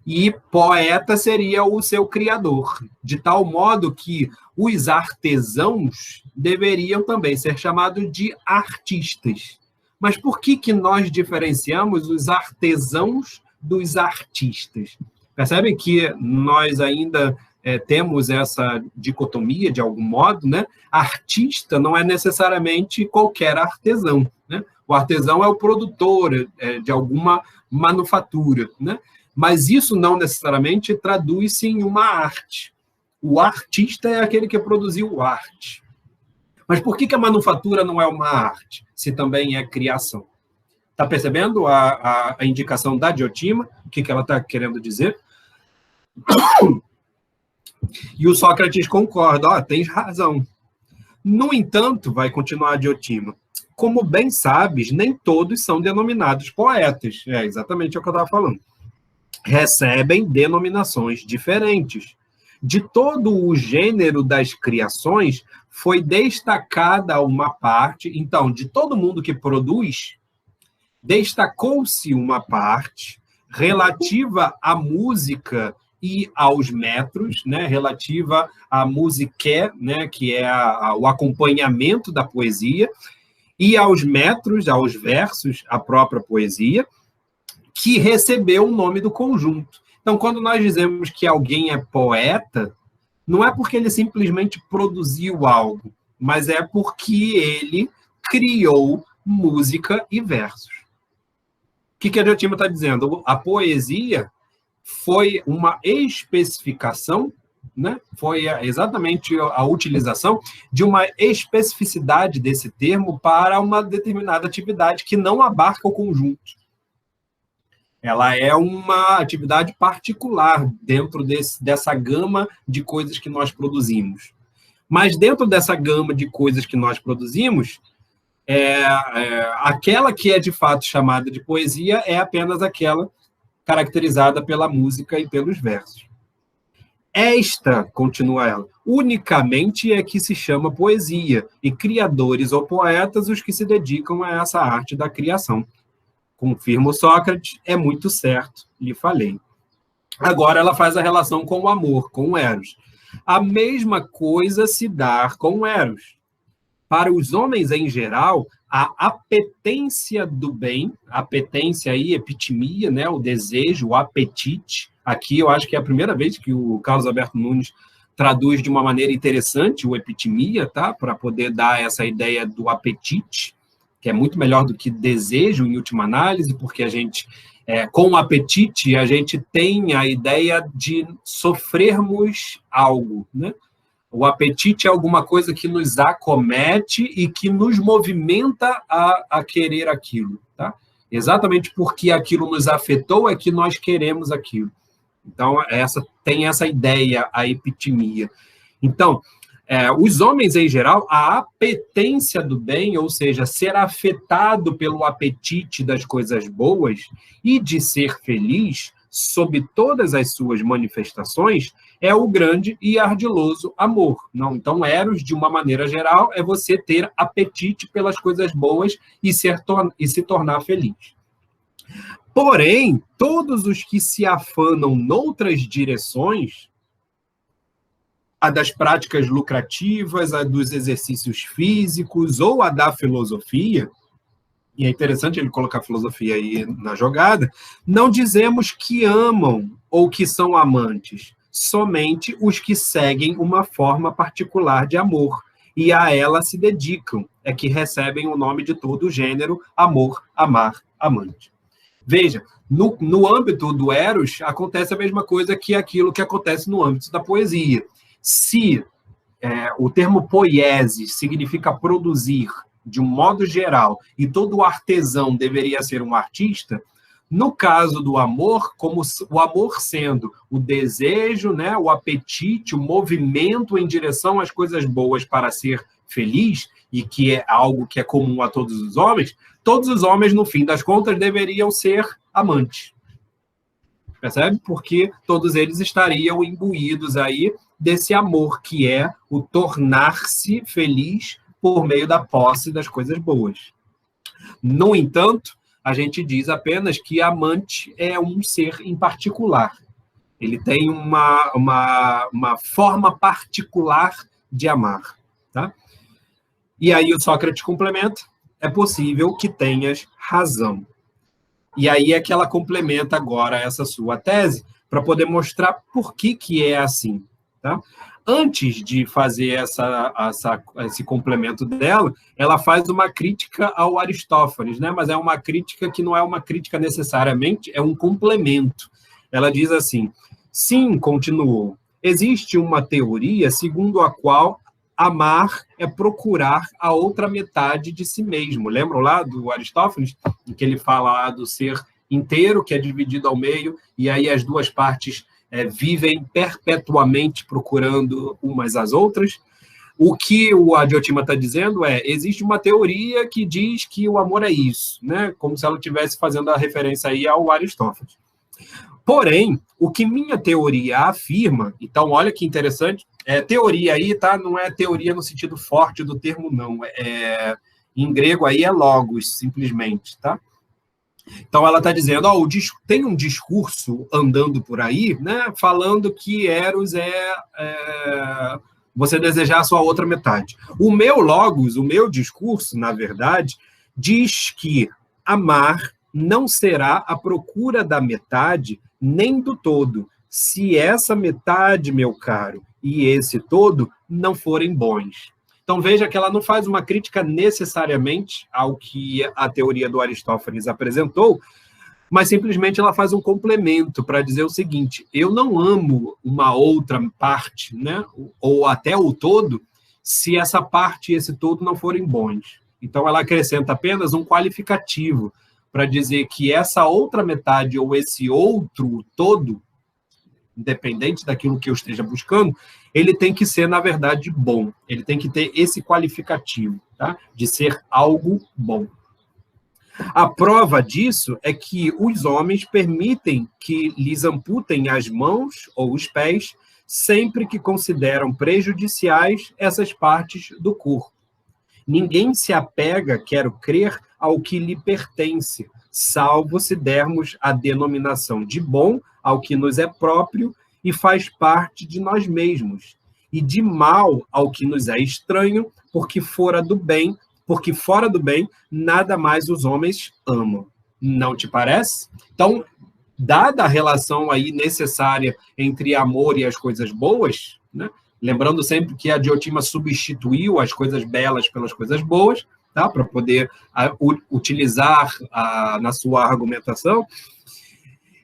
E poeta seria o seu criador, de tal modo que os artesãos deveriam também ser chamados de artistas. Mas por que nós diferenciamos os artesãos dos artistas? Percebem que nós ainda temos essa dicotomia, de algum modo, né? Artista não é necessariamente qualquer artesão, né? O artesão é o produtor de alguma manufatura, né? Mas isso não necessariamente traduz-se em uma arte. O artista é aquele que produziu arte. Mas por que a manufatura não é uma arte, se também é criação? Está percebendo a indicação da Diotima? O que ela está querendo dizer? E o Sócrates concorda, tens razão. No entanto, vai continuar a Diotima, como bem sabes, nem todos são denominados poetas. É exatamente o que eu estava falando. Recebem denominações diferentes. De todo o gênero das criações, foi destacada uma parte. Então, de todo mundo que produz, destacou-se uma parte relativa à música e aos metros, né, relativa à musique, né, que é o acompanhamento da poesia, e aos metros, aos versos, a própria poesia, que recebeu o nome do conjunto. Então, quando nós dizemos que alguém é poeta, não é porque ele simplesmente produziu algo, mas é porque ele criou música e versos. O que a Diotima está dizendo? A poesia foi uma especificação, né? Foi exatamente a utilização de uma especificidade desse termo para uma determinada atividade que não abarca o conjunto. Ela é uma atividade particular dentro dessa gama de coisas que nós produzimos. Mas dentro dessa gama de coisas que nós produzimos, aquela que é de fato chamada de poesia é apenas aquela caracterizada pela música e pelos versos. Esta, continua ela, unicamente é que se chama poesia, e criadores ou poetas os que se dedicam a essa arte da criação. Confirma o Sócrates, é muito certo, lhe falei. Agora ela faz a relação com o amor, com o Eros. A mesma coisa se dá com o Eros. para os homens em geral, a apetência do bem, apetência aí, epitimia, né, o desejo, o apetite. Aqui eu acho que é a primeira vez que o Carlos Alberto Nunes traduz de uma maneira interessante o epitimia, tá? Para poder dar essa ideia do apetite, que é muito melhor do que desejo, em última análise, porque a gente, com o apetite, a gente tem a ideia de sofrermos algo, né? O apetite é alguma coisa que nos acomete e que nos movimenta a querer aquilo, tá? Exatamente porque aquilo nos afetou é que nós queremos aquilo. Então, tem essa ideia, a epitimia. Então, os homens, em geral, a apetência do bem, ou seja, ser afetado pelo apetite das coisas boas e de ser feliz, sob todas as suas manifestações, é o grande e ardiloso amor. Não? Então, Eros, de uma maneira geral, é você ter apetite pelas coisas boas e se tornar feliz. Porém, todos os que se afanam noutras direções, a das práticas lucrativas, a dos exercícios físicos ou a da filosofia, e é interessante ele colocar a filosofia aí na jogada, não dizemos que amam ou que são amantes, somente os que seguem uma forma particular de amor, e a ela se dedicam, é que recebem o nome de todo o gênero, amor, amar, amante. Veja, no âmbito do Eros, acontece a mesma coisa que aquilo que acontece no âmbito da poesia. Se o termo poiesis significa produzir, de um modo geral, e todo artesão deveria ser um artista, no caso do amor, como o amor sendo o desejo, né, o apetite, o movimento em direção às coisas boas para ser feliz, e que é algo que é comum a todos os homens, no fim das contas, deveriam ser amantes. Percebe? Porque todos eles estariam imbuídos aí desse amor, que é o tornar-se feliz por meio da posse das coisas boas. No entanto, a gente diz apenas que amante é um ser em particular. Ele tem uma forma particular de amar. Tá? E aí o Sócrates complementa, é possível que tenhas razão. E aí é que ela complementa agora essa sua tese para poder mostrar por que é assim. Tá? Antes de fazer esse complemento dela, ela faz uma crítica ao Aristófanes, né? Mas é uma crítica que não é uma crítica necessariamente, é um complemento. Ela diz assim, sim, continuou, existe uma teoria segundo a qual amar é procurar a outra metade de si mesmo. Lembram lá do Aristófanes, em que ele fala lá do ser inteiro, que é dividido ao meio, e aí as duas partes vivem perpetuamente procurando umas às outras? O que a Diotima está dizendo existe uma teoria que diz que o amor é isso, né? Como se ela estivesse fazendo a referência aí ao Aristófanes. Porém, o que minha teoria afirma, então olha que interessante, teoria aí, tá? Não é teoria no sentido forte do termo, não. Em grego aí é logos, simplesmente, tá? Então ela está dizendo, tem um discurso andando por aí, né, falando que Eros você desejar a sua outra metade. O meu logos, o meu discurso, na verdade, diz que amar não será a procura da metade nem do todo, se essa metade, meu caro, e esse todo não forem bons. Então, veja que ela não faz uma crítica necessariamente ao que a teoria do Aristófanes apresentou, mas simplesmente ela faz um complemento para dizer o seguinte, eu não amo uma outra parte, né, ou até o todo, se essa parte e esse todo não forem bons. Então, ela acrescenta apenas um qualificativo para dizer que essa outra metade ou esse outro todo, independente daquilo que eu esteja buscando, ele tem que ser, na verdade, bom. Ele tem que ter esse qualificativo, tá? De ser algo bom. A prova disso é que os homens permitem que lhes amputem as mãos ou os pés sempre que consideram prejudiciais essas partes do corpo. Ninguém se apega, quero crer, ao que lhe pertence, salvo se dermos a denominação de bom ao que nos é próprio e faz parte de nós mesmos. e de mal ao que nos é estranho, porque fora do bem, nada mais os homens amam. Não te parece? Então, dada a relação aí necessária entre amor e as coisas boas, né? Lembrando sempre que a Diotima substituiu as coisas belas pelas coisas boas, tá? Para poder utilizar na sua argumentação,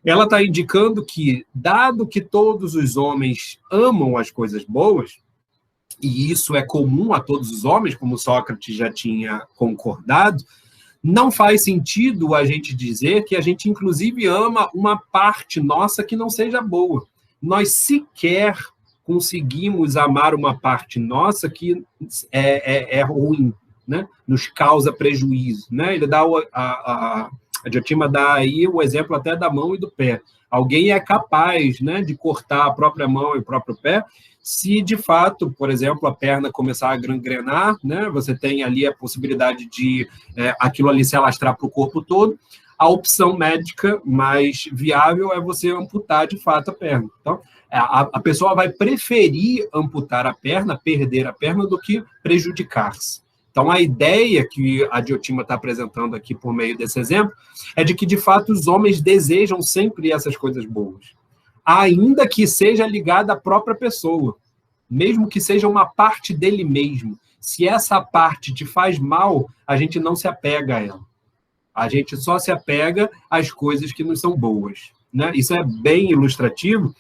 ela está indicando que, dado que todos os homens amam as coisas boas, e isso é comum a todos os homens, como Sócrates já tinha concordado, não faz sentido a gente dizer que a gente, inclusive, ama uma parte nossa que não seja boa. Nós sequer conseguimos amar uma parte nossa que é ruim, né? Nos causa prejuízo. Né? Ele dá a Diotima dá aí o exemplo até da mão e do pé. Alguém é capaz, né, de cortar a própria mão e o próprio pé, se de fato, por exemplo, a perna começar a gangrenar, né, você tem ali a possibilidade de aquilo ali se alastrar para o corpo todo. A opção médica mais viável é você amputar de fato a perna. Então, a pessoa vai preferir amputar a perna, perder a perna, do que prejudicar-se. Então, a ideia que a Diotima está apresentando aqui por meio desse exemplo é de que, de fato, os homens desejam sempre essas coisas boas, ainda que seja ligada à própria pessoa, mesmo que seja uma parte dele mesmo. Se essa parte te faz mal, a gente não se apega a ela. A gente só se apega às coisas que nos são boas. Né? Isso é bem ilustrativo,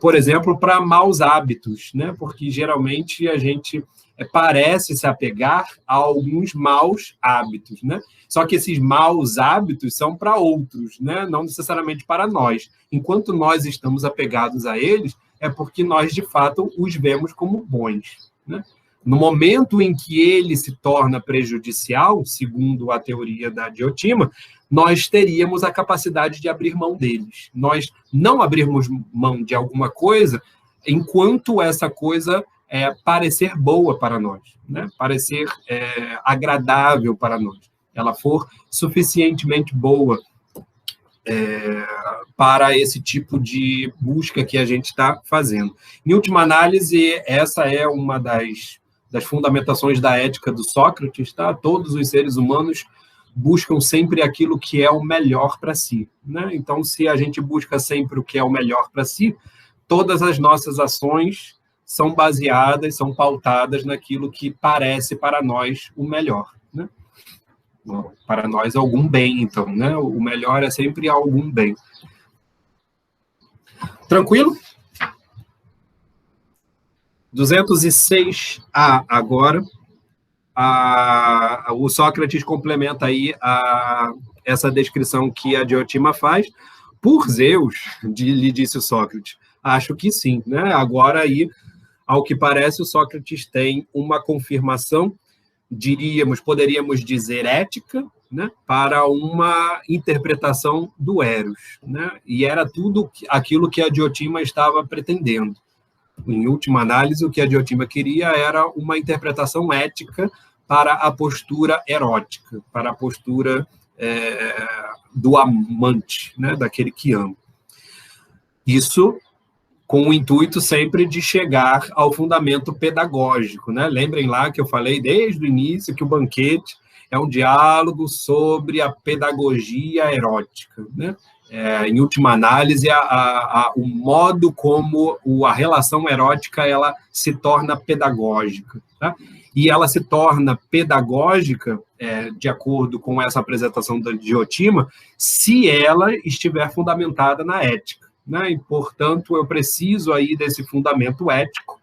por exemplo, para maus hábitos, né? Porque geralmente a gente parece se apegar a alguns maus hábitos, né? Só que esses maus hábitos são para outros, né? Não necessariamente para nós. Enquanto nós estamos apegados a eles, é porque nós, de fato, os vemos como bons, né? No momento em que ele se torna prejudicial, segundo a teoria da Diotima, nós teríamos a capacidade de abrir mão deles. Nós não abrirmos mão de alguma coisa enquanto essa coisa parecer boa para nós, né? Parecer agradável para nós. Ela for suficientemente boa para esse tipo de busca que a gente está fazendo. Em última análise, essa é uma das fundamentações da ética do Sócrates, tá? Todos os seres humanos buscam sempre aquilo que é o melhor para si, né? Então, se a gente busca sempre o que é o melhor para si, todas as nossas ações são baseadas, são pautadas naquilo que parece para nós o melhor, né? Para nós, algum bem, então, né? O melhor é sempre algum bem. Tranquilo? 206A agora. O Sócrates complementa aí essa descrição que a Diotima faz. Por Zeus, lhe disse o Sócrates, acho que sim, né? Agora aí, ao que parece, o Sócrates tem uma confirmação, poderíamos dizer ética, né? Para uma interpretação do Eros, né? E era tudo aquilo que a Diotima estava pretendendo. Em última análise, o que a Diotima queria era uma interpretação ética para a postura erótica, para a postura do amante, né, daquele que ama. Isso com o intuito sempre de chegar ao fundamento pedagógico, né? Lembrem lá que eu falei desde o início que o banquete é um diálogo sobre a pedagogia erótica, né? Em última análise, o modo como a relação erótica ela se torna pedagógica, tá? E ela se torna pedagógica, de acordo com essa apresentação da Diotima, se ela estiver fundamentada na ética, né? E, portanto, eu preciso aí desse fundamento ético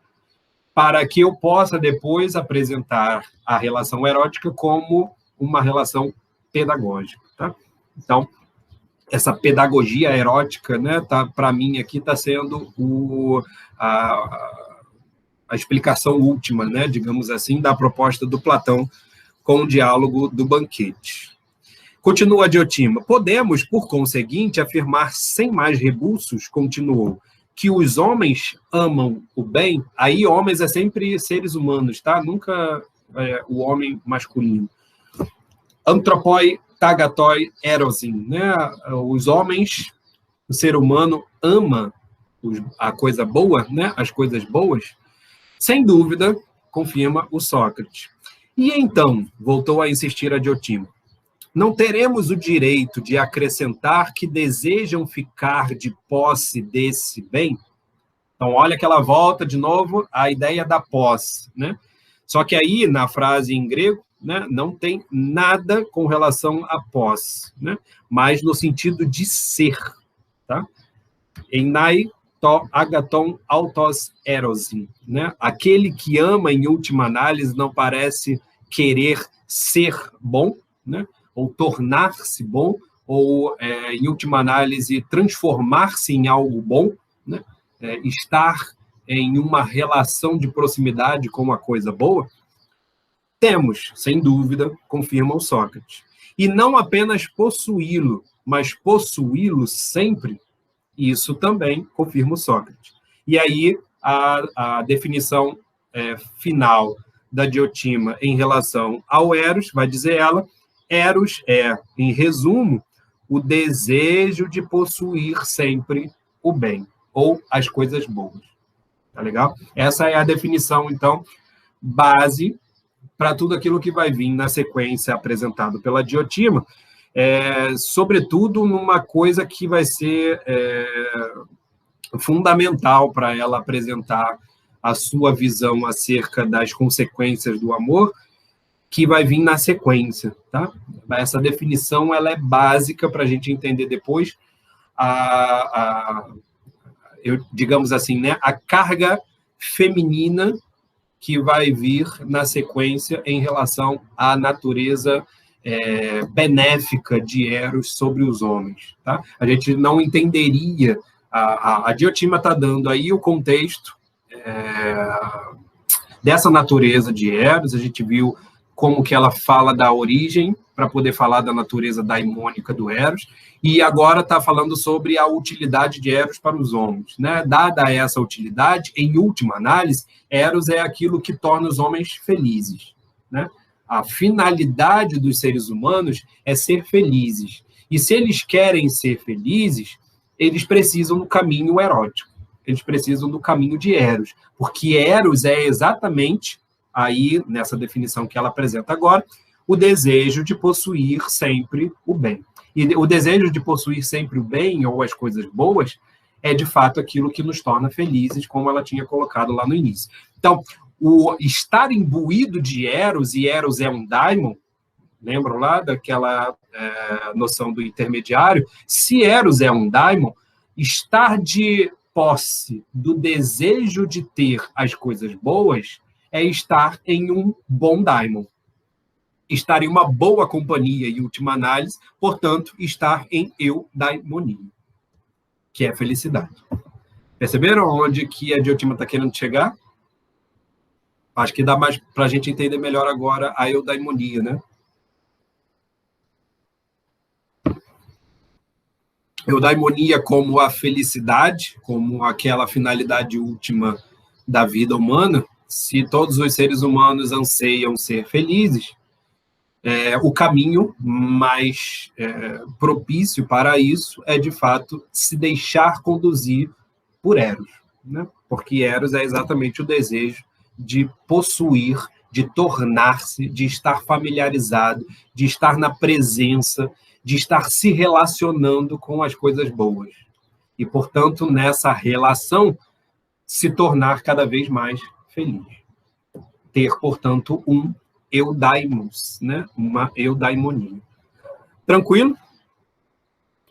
para que eu possa depois apresentar a relação erótica como uma relação pedagógica, tá? Então, essa pedagogia erótica, né, para mim aqui está sendo a explicação última, né, digamos assim, da proposta do Platão com o diálogo do banquete. Continua a Diotima. Podemos, por conseguinte, afirmar sem mais rebuços, continuou, que os homens amam o bem. Aí homens é sempre seres humanos, tá? Nunca o homem masculino. Anthropoi tagatoi erosin, né? Os homens, o ser humano ama a coisa boa, né? As coisas boas, Sem dúvida, confirma o Sócrates. E então, voltou a insistir a Diotima, não teremos o direito de acrescentar que desejam ficar de posse desse bem? Então, olha que ela volta de novo à ideia da posse, né? Só que aí, na frase em grego, né, não tem nada com relação à posse, né? Mas no sentido de ser, tá? Enai to agaton autos erosin, né? Aquele que ama, em última análise, não parece querer ser bom, né? Ou tornar-se bom, ou, em última análise, transformar-se em algo bom, né? Estar em uma relação de proximidade com uma coisa boa, temos, sem dúvida, confirma o Sócrates. E não apenas possuí-lo, mas possuí-lo sempre, isso também confirma o Sócrates. E aí, a definição final da Diotima em relação ao Eros, vai dizer ela, Eros é, em resumo, o desejo de possuir sempre o bem, ou as coisas boas. Tá legal? Essa é a definição, então, base para tudo aquilo que vai vir na sequência apresentado pela Diotima, sobretudo numa coisa que vai ser fundamental para ela apresentar a sua visão acerca das consequências do amor, que vai vir na sequência, tá? Essa definição ela é básica para a gente entender depois digamos assim, né, a carga feminina que vai vir na sequência em relação à natureza benéfica de Eros sobre os homens. Tá? A gente não entenderia, a Diotima está dando aí o contexto dessa natureza de Eros, a gente viu como que ela fala da origem, para poder falar da natureza daimônica do Eros, e agora está falando sobre a utilidade de Eros para os homens. Né? Dada essa utilidade, em última análise, Eros é aquilo que torna os homens felizes. Né? A finalidade dos seres humanos é ser felizes. E se eles querem ser felizes, eles precisam do caminho erótico. Eles precisam do caminho de Eros. Porque Eros é exatamente, aí, nessa definição que ela apresenta agora, o desejo de possuir sempre o bem. E o desejo de possuir sempre o bem, ou as coisas boas, é, de fato, aquilo que nos torna felizes, como ela tinha colocado lá no início. Então, o estar imbuído de Eros, e Eros é um daimon, lembram lá daquela noção do intermediário? Se Eros é um daimon, estar de posse do desejo de ter as coisas boas é estar em um bom daimon. Estar em uma boa companhia, em última análise, portanto, estar em eudaimonia, que é felicidade. Perceberam onde que a Diotima está querendo chegar? Acho que dá mais para a gente entender melhor agora a eudaimonia, né? Eudaimonia como a felicidade, como aquela finalidade última da vida humana. Se todos os seres humanos anseiam ser felizes, o caminho mais propício para isso é, de fato, se deixar conduzir por Eros, né? Porque Eros é exatamente o desejo de possuir, de tornar-se, de estar familiarizado, de estar na presença, de estar se relacionando com as coisas boas. E, portanto, nessa relação, se tornar cada vez mais feliz. Ter, portanto, um eudaimos, né? Uma eudaimonia. Tranquilo?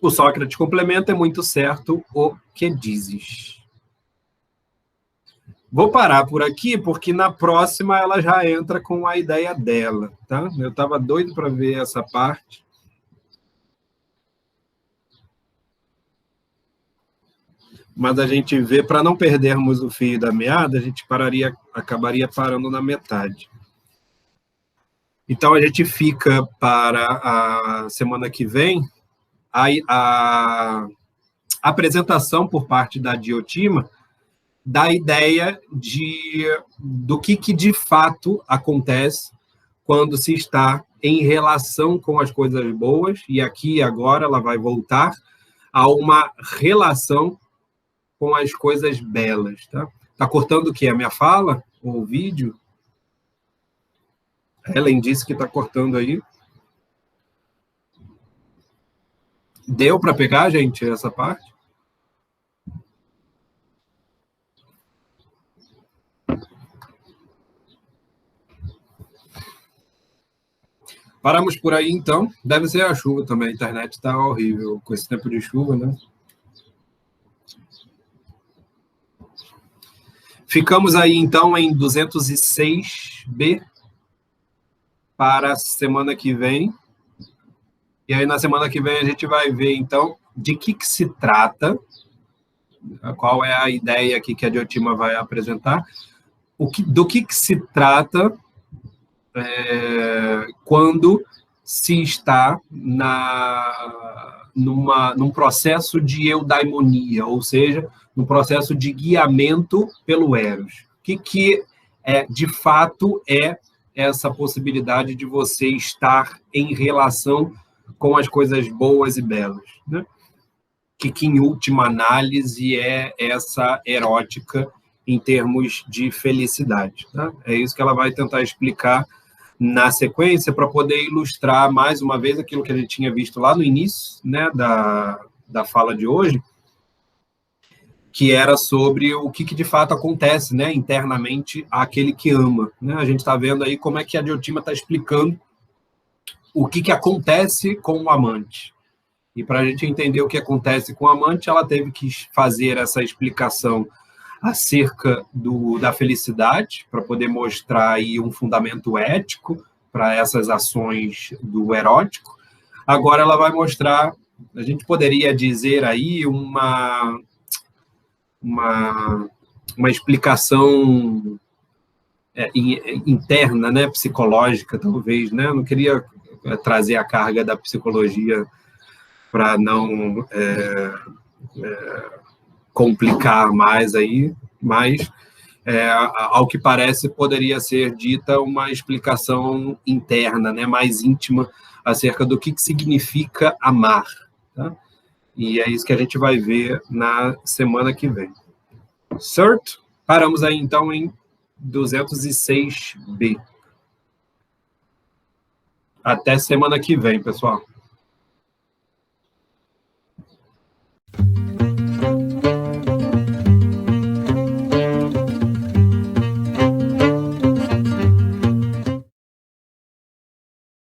O Sócrates complementa, é muito certo o que dizes. Vou parar por aqui, porque na próxima ela já entra com a ideia dela, tá? Eu estava doido para ver essa parte. Mas a gente vê, para não perdermos o fio da meada, a gente acabaria parando na metade. Então, a gente fica para a semana que vem a apresentação por parte da Diotima da ideia do que de fato acontece quando se está em relação com as coisas boas, e aqui agora ela vai voltar a uma relação com as coisas belas. Tá? Está cortando o quê? A minha fala? Ou o vídeo? Ellen disse que está cortando aí. Deu para pegar, gente, essa parte? Paramos por aí, então. Deve ser a chuva também. A internet está horrível com esse tempo de chuva, né? Ficamos aí, então, em 206B para a semana que vem. E aí, na semana que vem, a gente vai ver, então, de que se trata, qual é a ideia aqui que a Diotima vai apresentar, do que se trata quando se está num processo de eudaimonia, ou seja, num processo de guiamento pelo Eros. O que de fato é essa possibilidade de você estar em relação com as coisas boas e belas, né? Que em última análise é essa erótica em termos de felicidade. Tá? É isso que ela vai tentar explicar na sequência para poder ilustrar mais uma vez aquilo que a gente tinha visto lá no início, né, da fala de hoje, que era sobre o que de fato acontece, né, internamente àquele que ama. Né? A gente está vendo aí como é que a Diotima está explicando o que acontece com o amante. E para a gente entender o que acontece com o amante, ela teve que fazer essa explicação acerca da felicidade, para poder mostrar aí um fundamento ético para essas ações do erótico. Agora ela vai mostrar, a gente poderia dizer aí uma explicação interna, né, psicológica, talvez, né? Eu não queria trazer a carga da psicologia para não complicar mais aí, mas ao que parece poderia ser dita uma explicação interna, né, mais íntima acerca do que significa amar, tá? E é isso que a gente vai ver na semana que vem. Certo? Paramos aí então em 206B. Até semana que vem, pessoal.